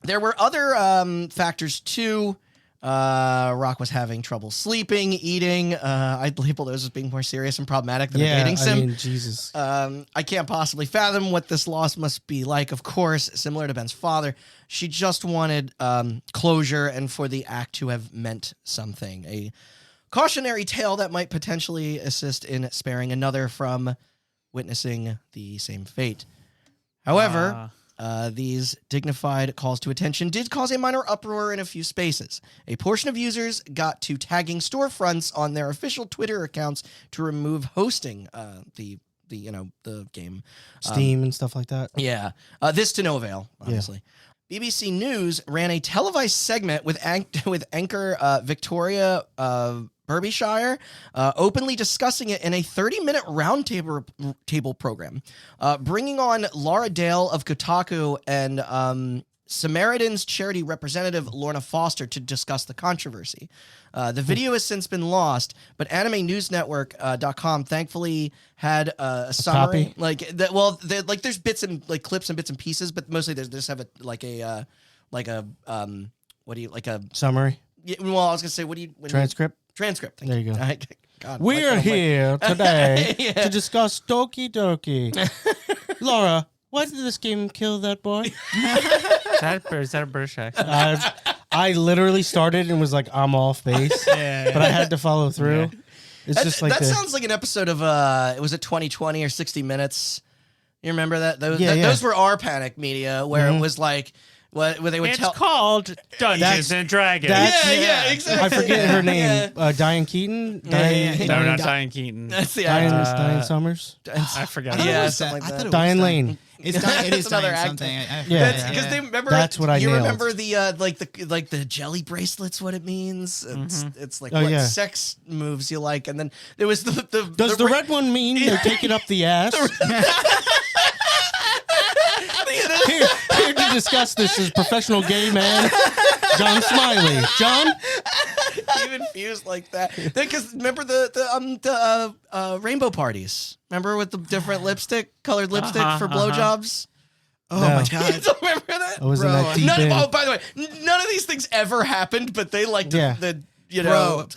There were other factors too. Rock was having trouble sleeping, eating. I'd label those as being more serious and problematic than a dating sim. Jesus. I can't possibly fathom what this loss must be like. Of course, similar to Ben's father, she just wanted closure and for the act to have meant something. A cautionary tale that might potentially assist in sparing another from witnessing the same fate. However, these dignified calls to attention did cause a minor uproar in a few spaces. A portion of users got to tagging storefronts on their official Twitter accounts to remove hosting the game. Steam and stuff like that. Yeah. This to no avail, obviously. BBC News ran a televised segment with anchor Victoria Derbyshire, openly discussing it in a 30-minute roundtable program, bringing on Laura Dale of Kotaku and Samaritan's charity representative Lorna Foster to discuss the controversy. The video has since been lost, but AnimeNewsNetwork.com thankfully had a summary. Copy? There's bits and clips and bits and pieces, but mostly they just have a Summary? Yeah, well, I was gonna say, Transcript? Transcript. Thank There you go. God, We're here today to discuss Doki Doki. Laura, why did this game kill that boy? Is that a British accent? I literally started and was like, I'm off base, but I had to follow through. Yeah. It's just like that sounds like an episode of was it 2020 or 60 Minutes? You remember that? Those were our Panic Media, where it was like where they would tell. It's called Dungeons and Dragons. Yeah, exactly. I forget her name. Diane Keaton. No, not Diane Keaton. That's the Diane Summers. I forgot. Yeah, something like that. Diane Lane. It is another Diane actor. something. Yeah. Because they remember. That's what I You nailed. remember the jelly bracelets? What it means? It's like what sex moves you like, and then there was the Does the red one mean they're taking up the ass? Here to discuss this is professional gay man John Smiley. John? Even fused like that. Because remember the rainbow parties? Remember with the different colored lipstick for blowjobs? Oh No. my You god. don't remember that? I wasn't that deep in. By the way, none of these things ever happened, but they liked the Bro.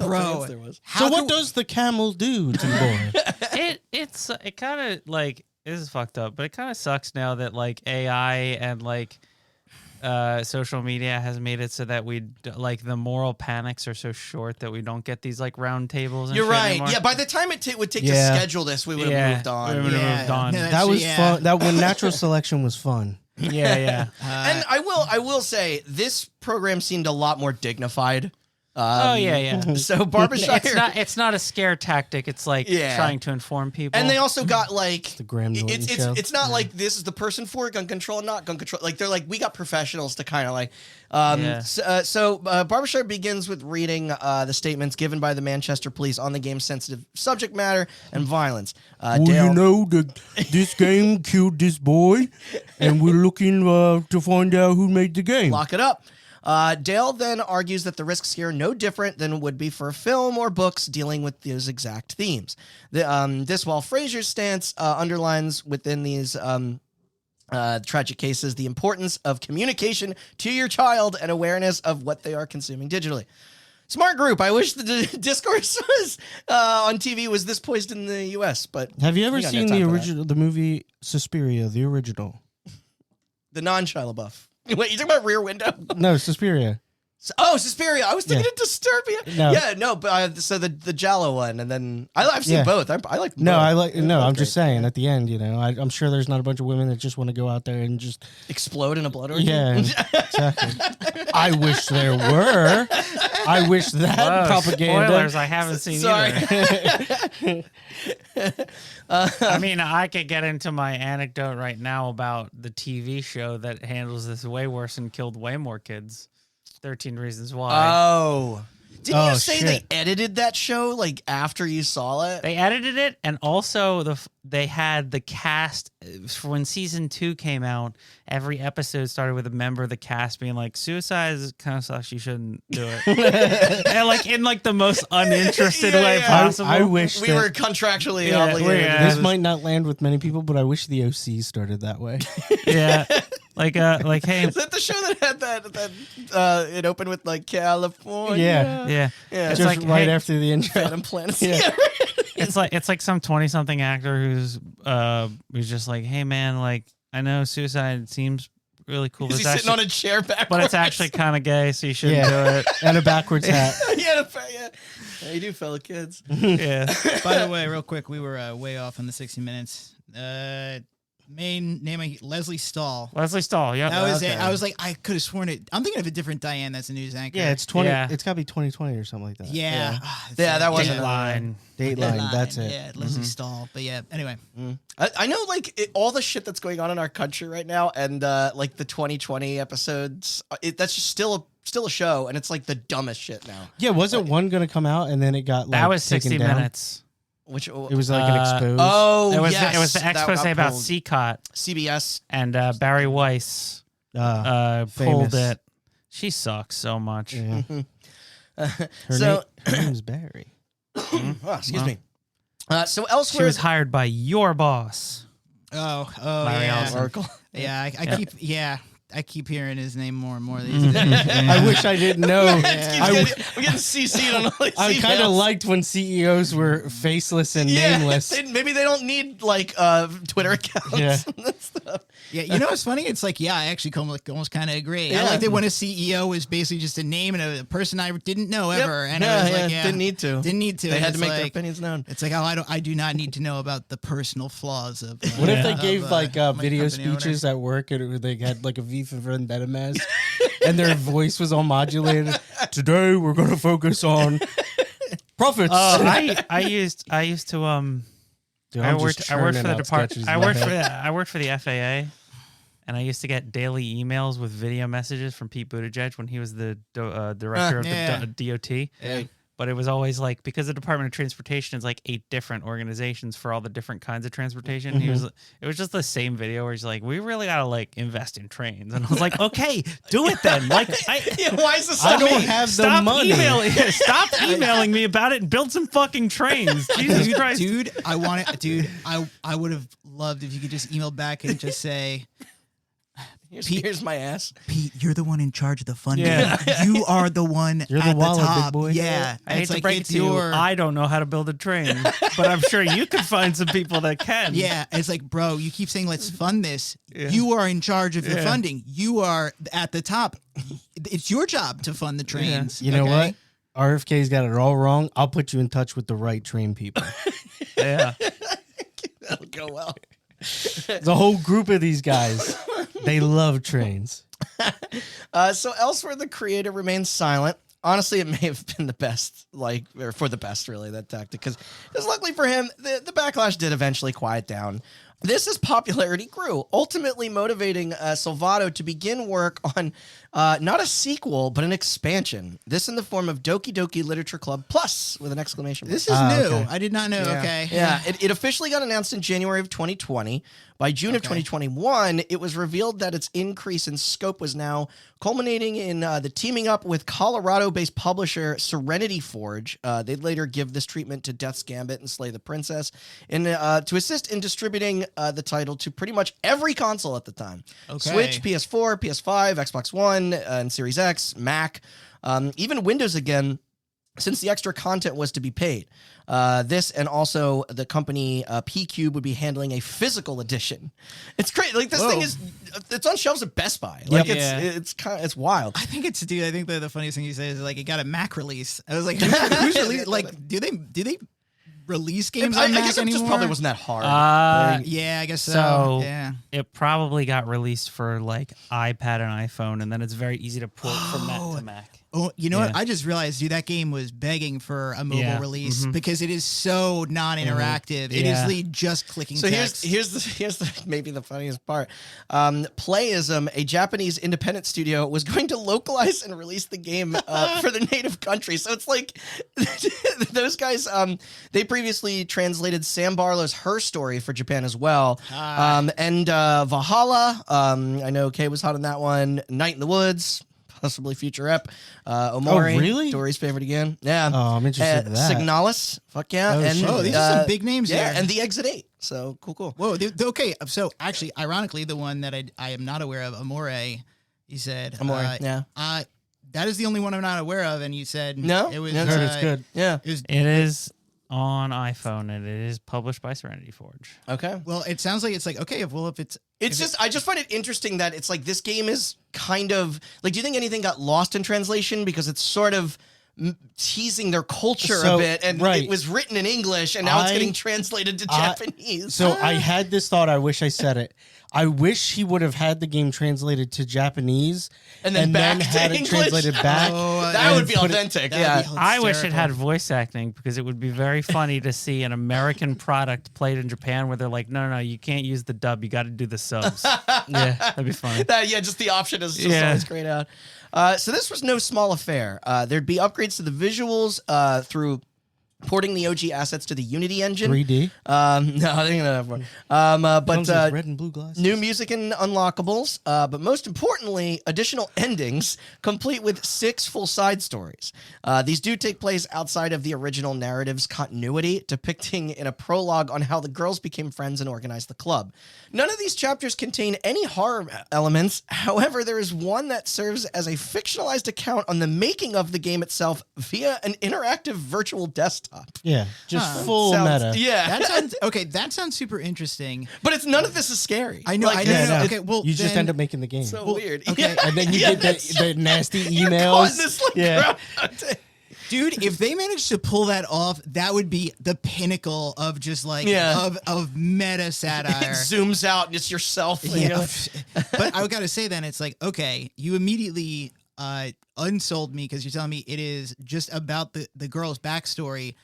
there was. So what does the camel do to the boy? It kind of like, this is fucked up, but it kind of sucks now that like AI and like social media has made it so that the moral panics are so short that we don't get these like round tables. And You're shit right. anymore. Yeah, by the time it would take to Yeah. schedule this, we would have moved on. We would have moved on. No, That was yeah. fun. That when natural selection was fun. Yeah. And I will say this program seemed a lot more dignified. So Barbershire, It's not a scare tactic. It's like trying to inform people. and they also got like The Graham Norton show. it's not like this is the person for gun control, not gun control. Like they're like, we got professionals to kind of like. Barbershire begins with reading the statements given by the Manchester police on the game's sensitive subject matter and violence. Dale, you know that this game killed this boy, and we're looking to find out who made the game. lock it up. Dale then argues that the risks here are no different than would be for a film or books dealing with those exact themes. This, while Fraser's stance underlines within these tragic cases the importance of communication to your child and awareness of what they are consuming digitally. Smart group. I wish the discourse was on TV was this poised in the U.S., but Have you ever we got no seen time the for that. original, the movie Suspiria, the original? The non-Shia LaBeouf. Wait, you talking about Rear Window? No, Suspiria. Suspiria. I was thinking of Disturbia. No. Yeah, no, but so the Jallo one, and then I've seen both. I like both. No, I like. They're No, both I'm just great. saying. At the end, I'm sure there's not a bunch of women that just want to go out there and just. Explode in a blood orgy. Yeah, exactly. I wish there were. I wish that Whoa, propaganda. Spoilers, I haven't seen Sorry. either. I mean, I could get into my anecdote right now about the TV show that handles this way worse and killed way more kids. 13 Reasons Why. Oh. Didn't you say shit. they edited that show like after you saw it? They edited it, and also they had the cast for when season 2 came out. Every episode started with a member of the cast being like, "Suicide is kind of sucks. You shouldn't do it," and like in like the most uninterested Yeah, way yeah. possible. I wish we that were contractually Yeah, obligated. yeah. this might not land with many people, but I wish the OC started that way. Yeah, like hey, Is that the show that had that it opened with like California? Yeah. yeah, Yeah. It's Just like, right hey, after the intro. Phantom Planets. Yeah. it's like some 20-something actor who's just like, hey man, like I know suicide seems really cool, but Is he it's sitting actually, on a chair backwards? but it's actually kind of gay, so you shouldn't Yeah. do it. And a backwards hat. yeah. How you do, fellow kids? Yeah. By the way, real quick, we were way off on the 60 Minutes. Main name Leslie Stahl. Leslie Stahl, yeah. That was Okay. it. I was like, I could have sworn it. I'm thinking of a different Diane. That's a news anchor. Yeah, it's 20. Yeah. It's got to be 2020 or something like that. Yeah. Yeah, that wasn't it. Dateline. Dateline. That's it. Yeah, Leslie Stahl. But yeah, anyway. I know, like, all the shit that's going on in our country right now, and like the 2020 episodes. That's just still still a show, and it's like the dumbest shit now. Yeah, wasn't one going to come out and then it got like That was taken 60 down? Minutes. Which It was like an expose. oh, It was yes, it was the that expose got about pulled. CCOT, CBS. and Barry Weiss pulled famous. it. She sucks so much. Yeah. Her So name's Barry. oh, excuse Well. me. So She elsewhere, was hired by your boss. Oh, Larry yeah. Ellison. Oracle. Yeah, I keep hearing his name more and more Mm-hmm. these days. I wish I didn't know. I'm getting CC'd on all these I kind of emails. liked when CEOs were faceless and Yeah, nameless. maybe they don't need like Twitter accounts Yeah. and that stuff. Yeah, you know what's funny? It's like, yeah, I actually almost kind of agree. Yeah. I liked it when a CEO was basically just a name and a person I didn't know Yep. ever, and Yeah, I was yeah, like, yeah, didn't need to. Didn't need to. They And had to it's make their like- opinions known. It's like, I do not need to know about the personal flaws of. What if they of, gave like my video company owner. speeches at work and they had like a V for Vendetta mask and their voice was all modulated? Today we're going to focus on profits. I used to Dude, I I'm worked just for the churning out department. sketches I in my worked for head. I worked for the FAA, and I used to get daily emails with video messages from Pete Buttigieg when he was the director of yeah. the DOT. Yeah. But it was always like, because the Department of Transportation is like 8 different organizations for all the different kinds of transportation. It was just the same video where he's like, we really gotta like invest in trains, and I was like, okay, do it then. Like, Yeah, why is this I on don't me? have the stop money. stop emailing me about it and build some fucking trains. Jesus Christ, Dude, I want it. Dude, I would have loved if you could just email back and just say, Here's my ass. Pete, you're the one in charge of the funding. Yeah. You are the one You're the at wallet, the big top. boy. Yeah. I hate It's to like, break it it's to you, your. I don't know how to build a train, but I'm sure you could find some people that can. Yeah, it's like, bro, you keep saying let's fund this. Yeah. You are in charge of the Yeah. funding. You are at the top. It's your job to fund the trains. You know okay? what? RFK's got it all wrong. I'll put you in touch with the right train people. Yeah. That'll go well. There's a whole group of these guys. They love trains. So elsewhere, the creator remains silent. Honestly, it may have been the best, or for the best, really, that tactic. Because luckily for him, the backlash did eventually quiet down. This as popularity grew, ultimately motivating Salvato to begin work on not a sequel, but an expansion. This in the form of Doki Doki Literature Club Plus with an exclamation mark. This is new. okay. I did not know. Okay. Yeah, it officially got announced in January of 2020. By June of 2021, it was revealed that its increase in scope was now culminating in the teaming up with Colorado-based publisher Serenity Forge. They'd later give this treatment to Death's Gambit and Slay the Princess, and to assist in distributing the title to pretty much every console at the time. Okay. Switch, PS4, PS5, Xbox One, and Series X, Mac, even Windows again, since the extra content was to be paid. This and also the company P-Cube would be handling a physical edition. It's great. Like this thing it's on shelves at Best Buy. Like it's wild. I think the funniest thing you say is like it got a Mac release. I was like, who's released? Like, do they release games I on Mac guess it anymore? just probably wasn't that hard. Yeah, I guess so. So Yeah. it probably got released for like iPad and iPhone, and then it's very easy to port from that to Mac. Oh, you know what? Yeah. I just realized, dude, that game was begging for a mobile Yeah. release because it is so non-interactive. It is Yeah. literally just clicking So text. here's the maybe the funniest part. Playism, a Japanese independent studio, was going to localize and release the game for the native country. So it's like those guys. They previously translated Sam Barlow's Her Story for Japan as well. And Valhalla. I know Kay was hot on that one. Night in the Woods. Possibly future rep. Omori. Oh, really? Dory's favorite again. Yeah. Oh, I'm interested in that. Signalis. Fuck yeah. Oh, and shit. Oh, these are some big names yeah, here. and the Exit 8. So cool. Whoa, okay. So actually, ironically, the one that I am not aware of, Amore, you said. Amore, yeah. That is the only one I'm not aware of, and you said No? it was. No, Heard it's good. Yeah. It was. It is on iPhone, and it is published by Serenity Forge. Okay. Well, it sounds like it's like okay. Well, if it's I just find it interesting that it's like this game is kind of like, do you think anything got lost in translation because it's sort of teasing their culture a So, bit, and right. it was written in English and now it's I- getting translated to Japanese. So I had this thought. I wish I said it. I wish he would have had the game translated to Japanese And then back to had it English? translated back. Oh, That and would be put it- authentic. that'd Yeah. be I wish it hysterical. had voice acting because it would be very funny to see an American product played in Japan where they're like, no, you can't use the dub. You got to do the subs. Yeah. That'd be funny. Just the option is just Yeah. always grayed out. So this was no small affair. There'd be upgrades to the visuals through porting the OG assets to the Unity engine. 3D. No, I think that one. But Comes with red and blue glasses. new music and unlockables, but most importantly, additional endings, complete with 6 full side stories. These do take place outside of the original narrative's continuity, depicting in a prologue on how the girls became friends and organized the club. None of these chapters contain any horror elements. However, there is one that serves as a fictionalized account on the making of the game itself via an interactive virtual desktop. Yeah, just Huh. full Sounds- meta. Yeah, That sounds okay. That sounds super interesting. but it's none of this is scary. I know. Like, I know. Yeah, no. Okay, well, you just then- end up making the game. so Well, weird. okay. And then you Yeah, get that's- the nasty You're emails. causing this, like, Yeah. ground- Dude, if they managed to pull that off, that would be the pinnacle of just like Yeah. of meta It satire. zooms out and it's yourself. and you're Yeah. like, But I gotta say, then it's like, okay, you immediately unsold me because you're telling me it is just about the girl's backstory.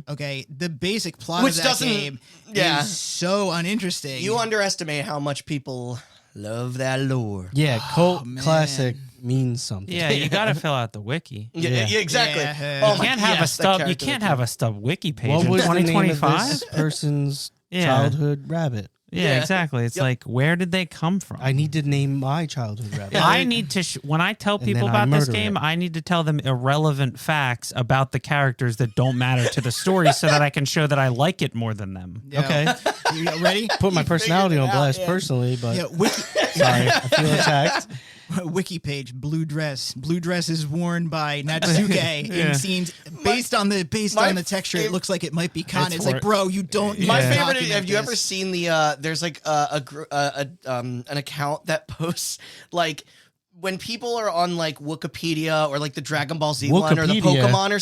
Okay, the basic plot Which of that doesn't- game yeah. is so uninteresting. You underestimate how much people love that lore. Yeah, cult man. classic means something. Yeah, you got to fill out the wiki. Yeah, Yeah. exactly. Yeah. Oh You my- can't have yes, a that stub. You character can't was have a stub wiki page What in was the name of 2025. this person's Yeah. childhood rabbit? Yeah, Yeah. exactly. It's Yep. like, where did they come from? I need to name my childhood rabbit. I need to when I tell And people then I about this murder game, it. I need to tell them irrelevant facts about the characters that don't matter to the story, so that I can show that I like it more than them. Yeah. Okay, You ready? put my personality it on out, blast yeah. personally, but Yeah, wiki, sorry, I feel attacked. wiki page, blue dress. Blue dress is worn by Natsuke Yeah. in scenes based on the my on the texture. It fav- looks like it might be con. It's It's for- like, bro, you don't. My need to favorite. document Have you ever this. seen the? There's like an account that posts like when people are on like Wikipedia or like the Dragon Ball Z one or the Wikipedia. Pokemon or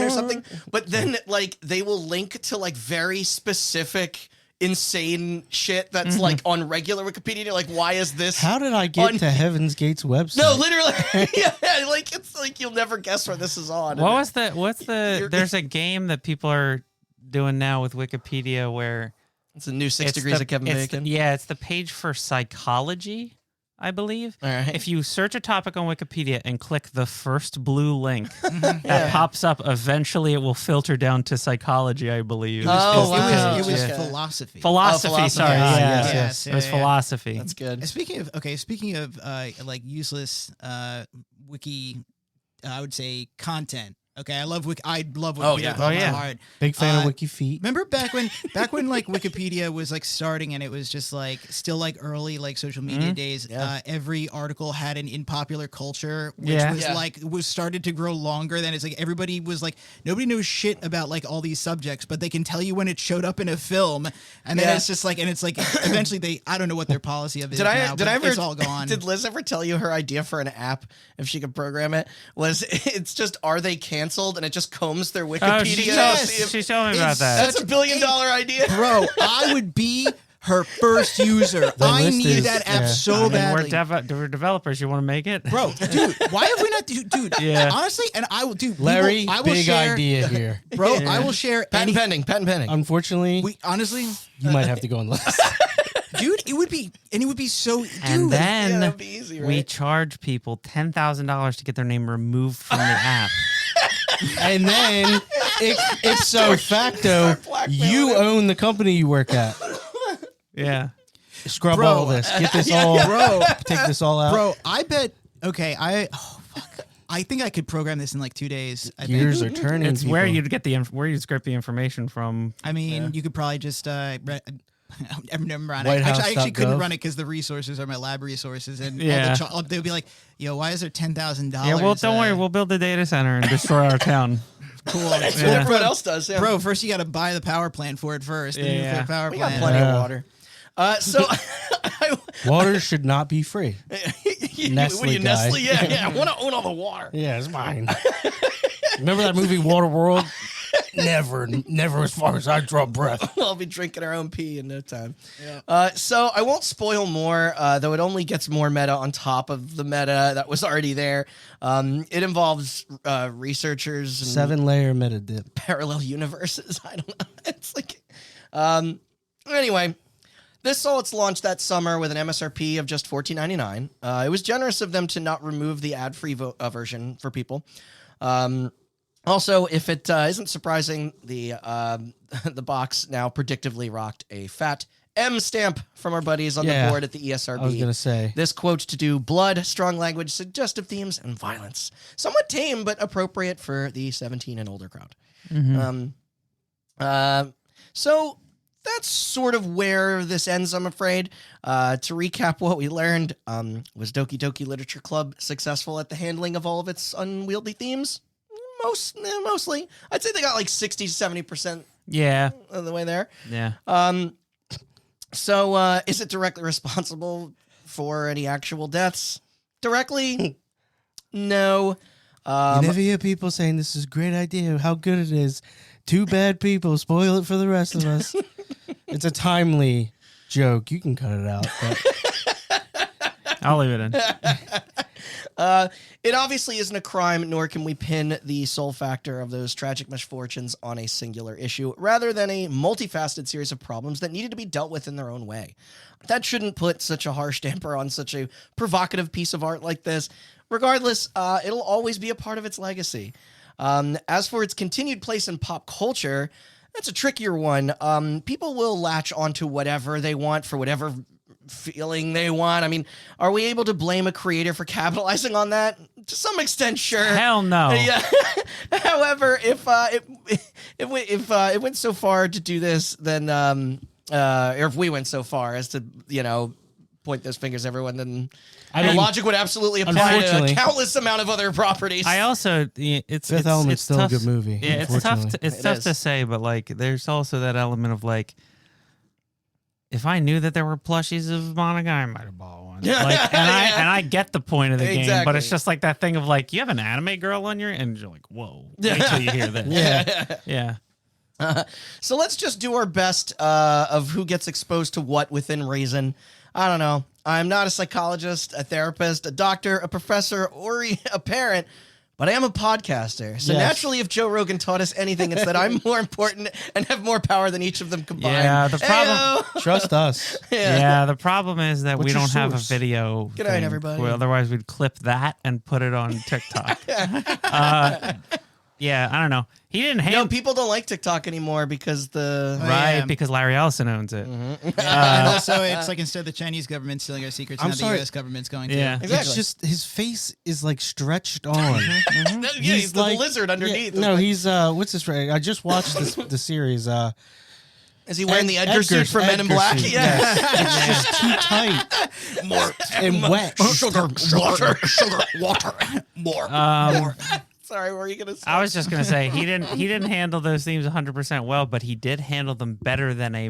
something, but then like they will link to like very specific insane shit that's like on regular Wikipedia. You're like, why is this? How did I get On- to Heaven's Gates website? No, literally. Yeah, like it's like you'll never guess where this is on. What was the? What's the? You're- There's a game that people are doing now with Wikipedia where It's a new 6 it's degrees the- of Kevin it's Bacon. yeah, it's the page for psychology, I believe. All right. If you search a topic on Wikipedia and click the first blue link that Yeah. pops up, eventually it will filter down to psychology, I believe. Oh, It wow. was Yeah. philosophy. Philosophy, philosophy. sorry. Ah, yeah. yes, It was yeah. philosophy. That's good. Speaking of like useless wiki, I would say content. Okay, I love Wikipedia. Oh, yeah. with Oh, all my yeah. heart. Big fan of Uh, Wiki Feet. Remember back when like Wikipedia was like starting and it was just like still like early like social media days. Yeah. Every article had an in popular culture, which Yeah. was Yeah. like was started to grow longer. Then it's like everybody was like nobody knows shit about like all these subjects, but they can tell you when it showed up in a film, and then Yeah. it's just like and it's like eventually I don't know what their policy of it Did is I now, did but I ever it's all gone. Did Liz ever tell you her idea for an app if she could program it was it's just are they canceled and it just combs their Wikipedia. Oh, she to told, see if- she told me about It's that. that's $1 billion idea. Bro, I would be her first user. I list need is- that app yeah. so I mean, badly. we're developers. You want to make it? Bro, dude, why have we not, dude? Yeah. Honestly, and I will, dude. Larry, I will big share, idea here. bro. Yeah. I will share Patent any. pending, patent pending. Unfortunately, We honestly, you might have to go on the list. dude, it would be so. Dude, And then yeah, that'd be easy, right? we charge people $10,000 to get their name removed from the app. And then, ipso facto, blackmailing you him. own the company you work at. Yeah. Scrub Bro, all this. Get this all. bro, Take this all out. bro. I bet. Okay, fuck. I think I could program this in like 2 days. I think. Gears are turning. It's where people. you'd get where you'd scrape the information from. I mean, you could probably just. I've never run it. White Actually, I actually couldn't House.gov. run it because the resources are my lab resources, and Yeah. they'll be like, "Yo, why is there $10,000?" Yeah, well, don't worry. We'll build a data center and destroy our town. cool. That's what Yeah. everyone else does. Yeah. Bro, first you got to buy the power plant for it first. The Yeah. nuclear power we got plant. plenty of Yeah. water. So Water should not be free. what are Nestle you, guy. Nestle? Yeah, I want to own all the water. Yeah, it's mine. Remember that movie Waterworld? Never as far as I draw breath. We'll be drinking our own pee in no time. So I won't spoil more, though it only gets more meta on top of the meta that was already there. It involves researchers and 7-layer meta dip. parallel universes. I don't know. It's like, anyway, this saw its launch that summer with an MSRP of just $14.99. It was generous of them to not remove the ad-free version for people. Also, if it isn't surprising, the box now predictively rocked a fat M stamp from our buddies on the board at the ESRB. I was gonna say this quote to do blood, strong language, suggestive themes, and violence. Somewhat tame, but appropriate for the 17 and older crowd. So that's sort of where this ends, I'm afraid. To recap what we learned, was Doki Doki Literature Club successful at the handling of all of its unwieldy themes? Mostly. I'd say they got like 60 to 70% of the way there. Yeah. So is it directly responsible for any actual deaths? Directly? No. You never hear people saying this is a great idea, how good it is. Too bad people spoil it for the rest of us. It's a timely joke. You can cut it out. But I'll leave it in. It obviously isn't a crime, nor can we pin the sole factor of those tragic misfortunes on a singular issue, rather than a multifaceted series of problems that needed to be dealt with in their own way. That shouldn't put such a harsh damper on such a provocative piece of art like this. Regardless, it'll always be a part of its legacy. As for its continued place in pop culture, that's a trickier one. People will latch onto whatever they want for whatever feeling they want. I mean, are we able to blame a creator for capitalizing on that? To some extent, sure. Hell no. Yeah. However, if it went so far to do this, then or if we went so far as to point those fingers at everyone, then the logic would absolutely apply to a countless amount of other properties. I also it's Fifth Element's still tough, a good movie. Yeah, it's tough. It's tough to is. say, but like, there's also that element of like, if I knew that there were plushies of Monica, I might have bought one. Like, and I get the point of the game, but it's just like that thing of like, you have an anime girl on your, and you're like, whoa, wait till you hear this. Yeah. So let's just do our best of who gets exposed to what within reason. I don't know. I'm not a psychologist, a therapist, a doctor, a professor, or a parent, but I am a podcaster. So naturally, if Joe Rogan taught us anything, it's that I'm more important and have more power than each of them combined. Yeah, the problem. Trust us. Yeah, the problem is that What's we your don't have a source? video. Good night, everybody. Well, otherwise, we'd clip that and put it on TikTok. Yeah, I don't know. He didn't handle. People don't like TikTok anymore because because Larry Ellison owns it. And also, it's like instead of the Chinese government stealing our secrets, now the U.S. government's going to. Yeah. Exactly. It's just his face is like stretched on. He's the lizard underneath. No, he's what's this? Right? I just watched the series. Is he wearing the Edgar suit from Men in Black? Suit, Yeah. yes. It's just too tight. More and wet. Sugar, water, more. Sorry, what were you gonna say? I was just gonna say he didn't handle those themes 100% well, but he did handle them better than a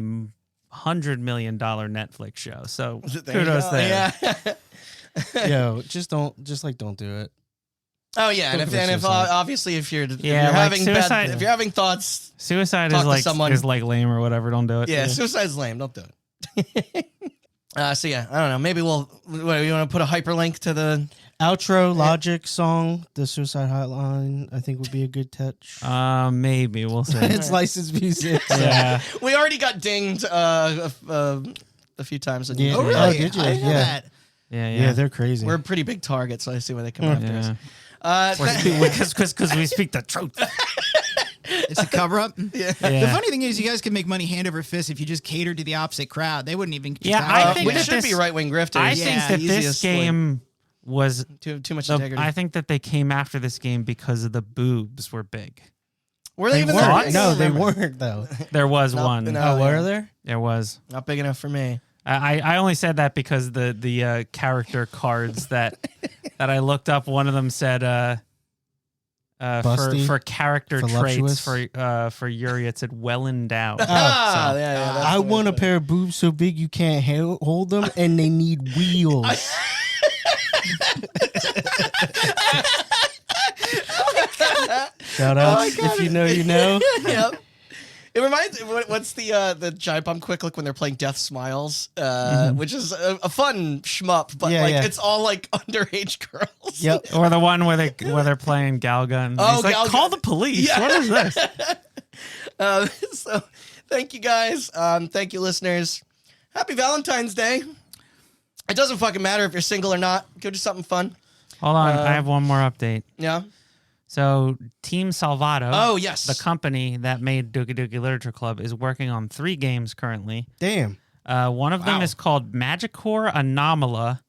$100 million Netflix show. So kudos there. Yeah. Yo, don't do it. Oh yeah, and if obviously if you're like suicide- if you're having thoughts, Suicide Talk is to like someone. is like lame or whatever. Don't do it. yeah, suicide's lame. Don't do it. So yeah, I don't know. Maybe you want to put a hyperlink to the Outro Logic song, the Suicide Hotline, I think would be a good touch. Maybe we'll see. It's licensed music. So. Yeah. We already got dinged a few times. Yeah. Oh, really? Oh, did you? I didn't know Yeah. that. Yeah. They're crazy. We're a pretty big target, so I see why they come after us. Because we speak the truth. It's a cover up. Yeah. The funny thing is, you guys can make money hand over fist if you just cater to the opposite crowd. They wouldn't even. Yeah, I think we that should this- be right wing grifters. I think that this Easiest, game was too much integrity. I think that they came after this game because of the boobs were big. Were they They even weren't. there? I No, don't they remember. weren't though. There was No, one. no. Oh, were there? There was. Not big enough for me. I only said that because the character cards that I looked up, one of them said Busty? for character Voluptuous? traits for Yuri it said well endowed. Ah, So- yeah, that's I the way want a to put pair of boobs so big you can't hold them, and they need wheels. Shout out. If you know, you know. Yep. It reminds. What's the Giant Bomb Quick Look when they're playing Death Smiles, which is a fun shmup, but it's all like underage girls. Yep. Or the one where they're playing Galgun. Oh, He's like, Galgun. call the police. Yeah. What is this? So thank you guys. Thank you listeners. Happy Valentine's Day. It doesn't fucking matter if you're single or not. Go do something fun. Hold on, I have one more update. Yeah. So Team Salvato, Oh yes. the company that made Doki Doki Literature Club, is working on 3 games currently. Damn. One of them is called Magicore Anomala,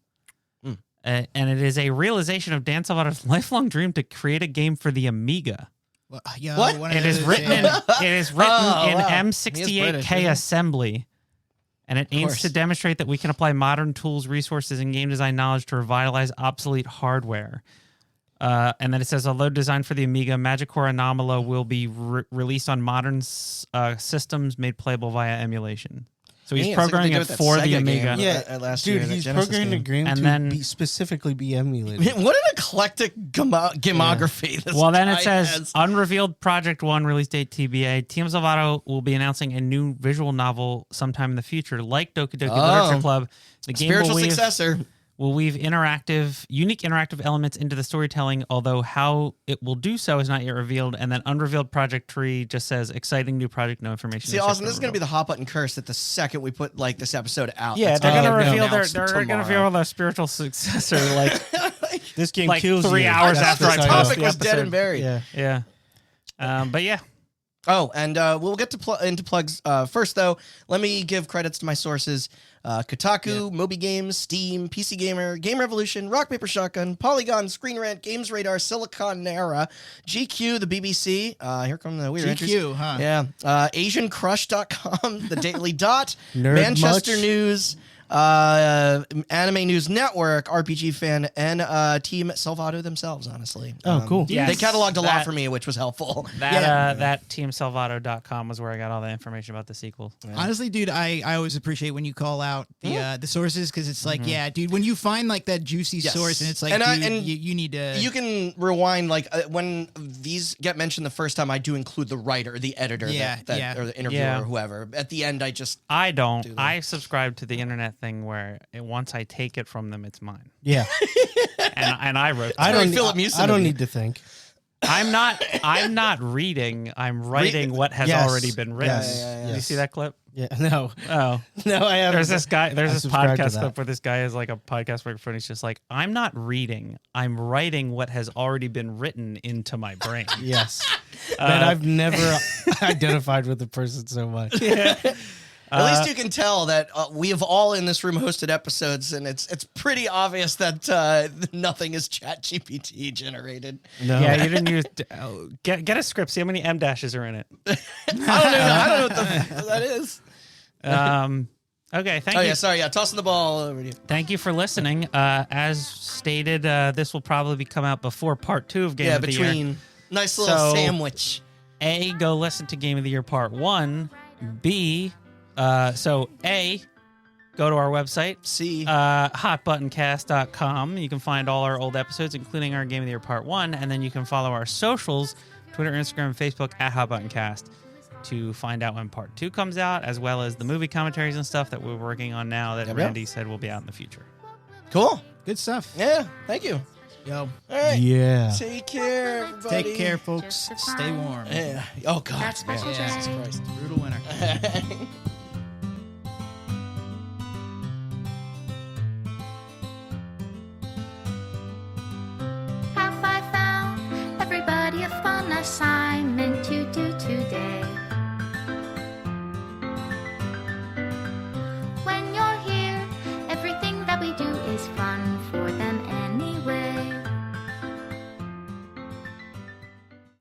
and it is a realization of Dan Salvato's lifelong dream to create a game for the Amiga. Well, yeah, What? It is written in M68K assembly, and it aims course. to demonstrate that we can apply modern tools, resources, and game design knowledge to revitalize obsolete hardware. And then it says, although designed for the Amiga, Magicore Anomala will be released on modern systems made playable via emulation. So he's Yeah, it's like programming they it did with for that the Sega Amiga. game. Yeah, last dude, year, that he's Genesis programming a game. game And to then- specifically be emulated. What an eclectic gamography. This Well, then it guy says has. unrevealed Project 1 release date TBA. Team Salvato will be announcing a new visual novel sometime in the future, like Doki Doki Literature Club. The game Spiritual will successor. weave unique interactive elements into the storytelling, although how it will do so is not yet revealed. And then unrevealed Project Tree just says exciting new project, no information. See, Austin, this is going to be the hot button curse that the second we put like this episode out. Yeah, it's they're gonna gonna be reveal announced they're gonna tomorrow. reveal their spiritual successor like This game like kills 3 you. hours That's after the I title. post topic the was dead episode. and buried. Yeah. Yeah. But yeah. Oh, and we'll get to into plugs first, though. Let me give credits to my sources. Kotaku, Moby Games, Steam, PC Gamer, Game Revolution, Rock Paper Shotgun, Polygon, Screen Rant, Games Radar, Siliconera, GQ, the BBC. Here come the weird entries. GQ, huh? Yeah. AsianCrush.com, The Daily Dot, Nerd Manchester much? News, Anime News Network, RPG Fan, and Team Salvato themselves, honestly. Oh, cool. Yes, They cataloged a lot that- for me, which was helpful. That TeamSalvato.com was where I got all the information about the sequel. Honestly, dude, I always appreciate when you call out the sources because it's like, yeah, dude, when you find like that juicy Yes. source and it's like, And dude, you need to. You can rewind, like, when these get mentioned the first time, I do include the writer, the editor, Yeah, that yeah. or the interviewer Yeah. or whoever. At the end, I just... I don't. Do that. I subscribe to the internet thing where once I take it from them, it's mine. Yeah. And I wrote. I very don't. Philip Mewson I of don't you. need to think. I'm not reading. I'm writing what has Yes. already been written. Yes. Yeah. Did you see that clip? Yeah. No. Oh, No, I haven't. there's this guy. There's I this subscribe to podcast that. clip where this guy has like a podcast microphone. He's just like, I'm not reading. I'm writing what has already been written into my brain. Yes. Man, I've never identified with the person so much. At least you can tell that we have all in this room hosted episodes, and it's pretty obvious that nothing is ChatGPT generated. No. Yeah, you didn't use. Get a script. See how many M dashes are in it. I don't know what the f- that is. Okay, thank Oh you. yeah, sorry. Yeah, tossing the ball over to you. Thank you for listening. As stated, this will probably come out before part 2 of Game Yeah, of the Year. between nice little So- sandwich. A, go listen to Game of the Year Part 1. B, go to our website, C. hotbuttoncast.com. You can find all our old episodes, including our Game of the Year Part 1, and then you can follow our socials, Twitter, Instagram, and Facebook, at hotbuttoncast, to find out when Part 2 comes out, as well as the movie commentaries and stuff that we're working on now that Yep. Randy said will be out in the future. Cool. Good stuff. Yeah. Thank you. Yo, All right. Yeah. Take care, everybody. take care, folks. Stay warm. Yeah. Oh God. That's special Yeah, Jesus J. Christ. Brutal winter.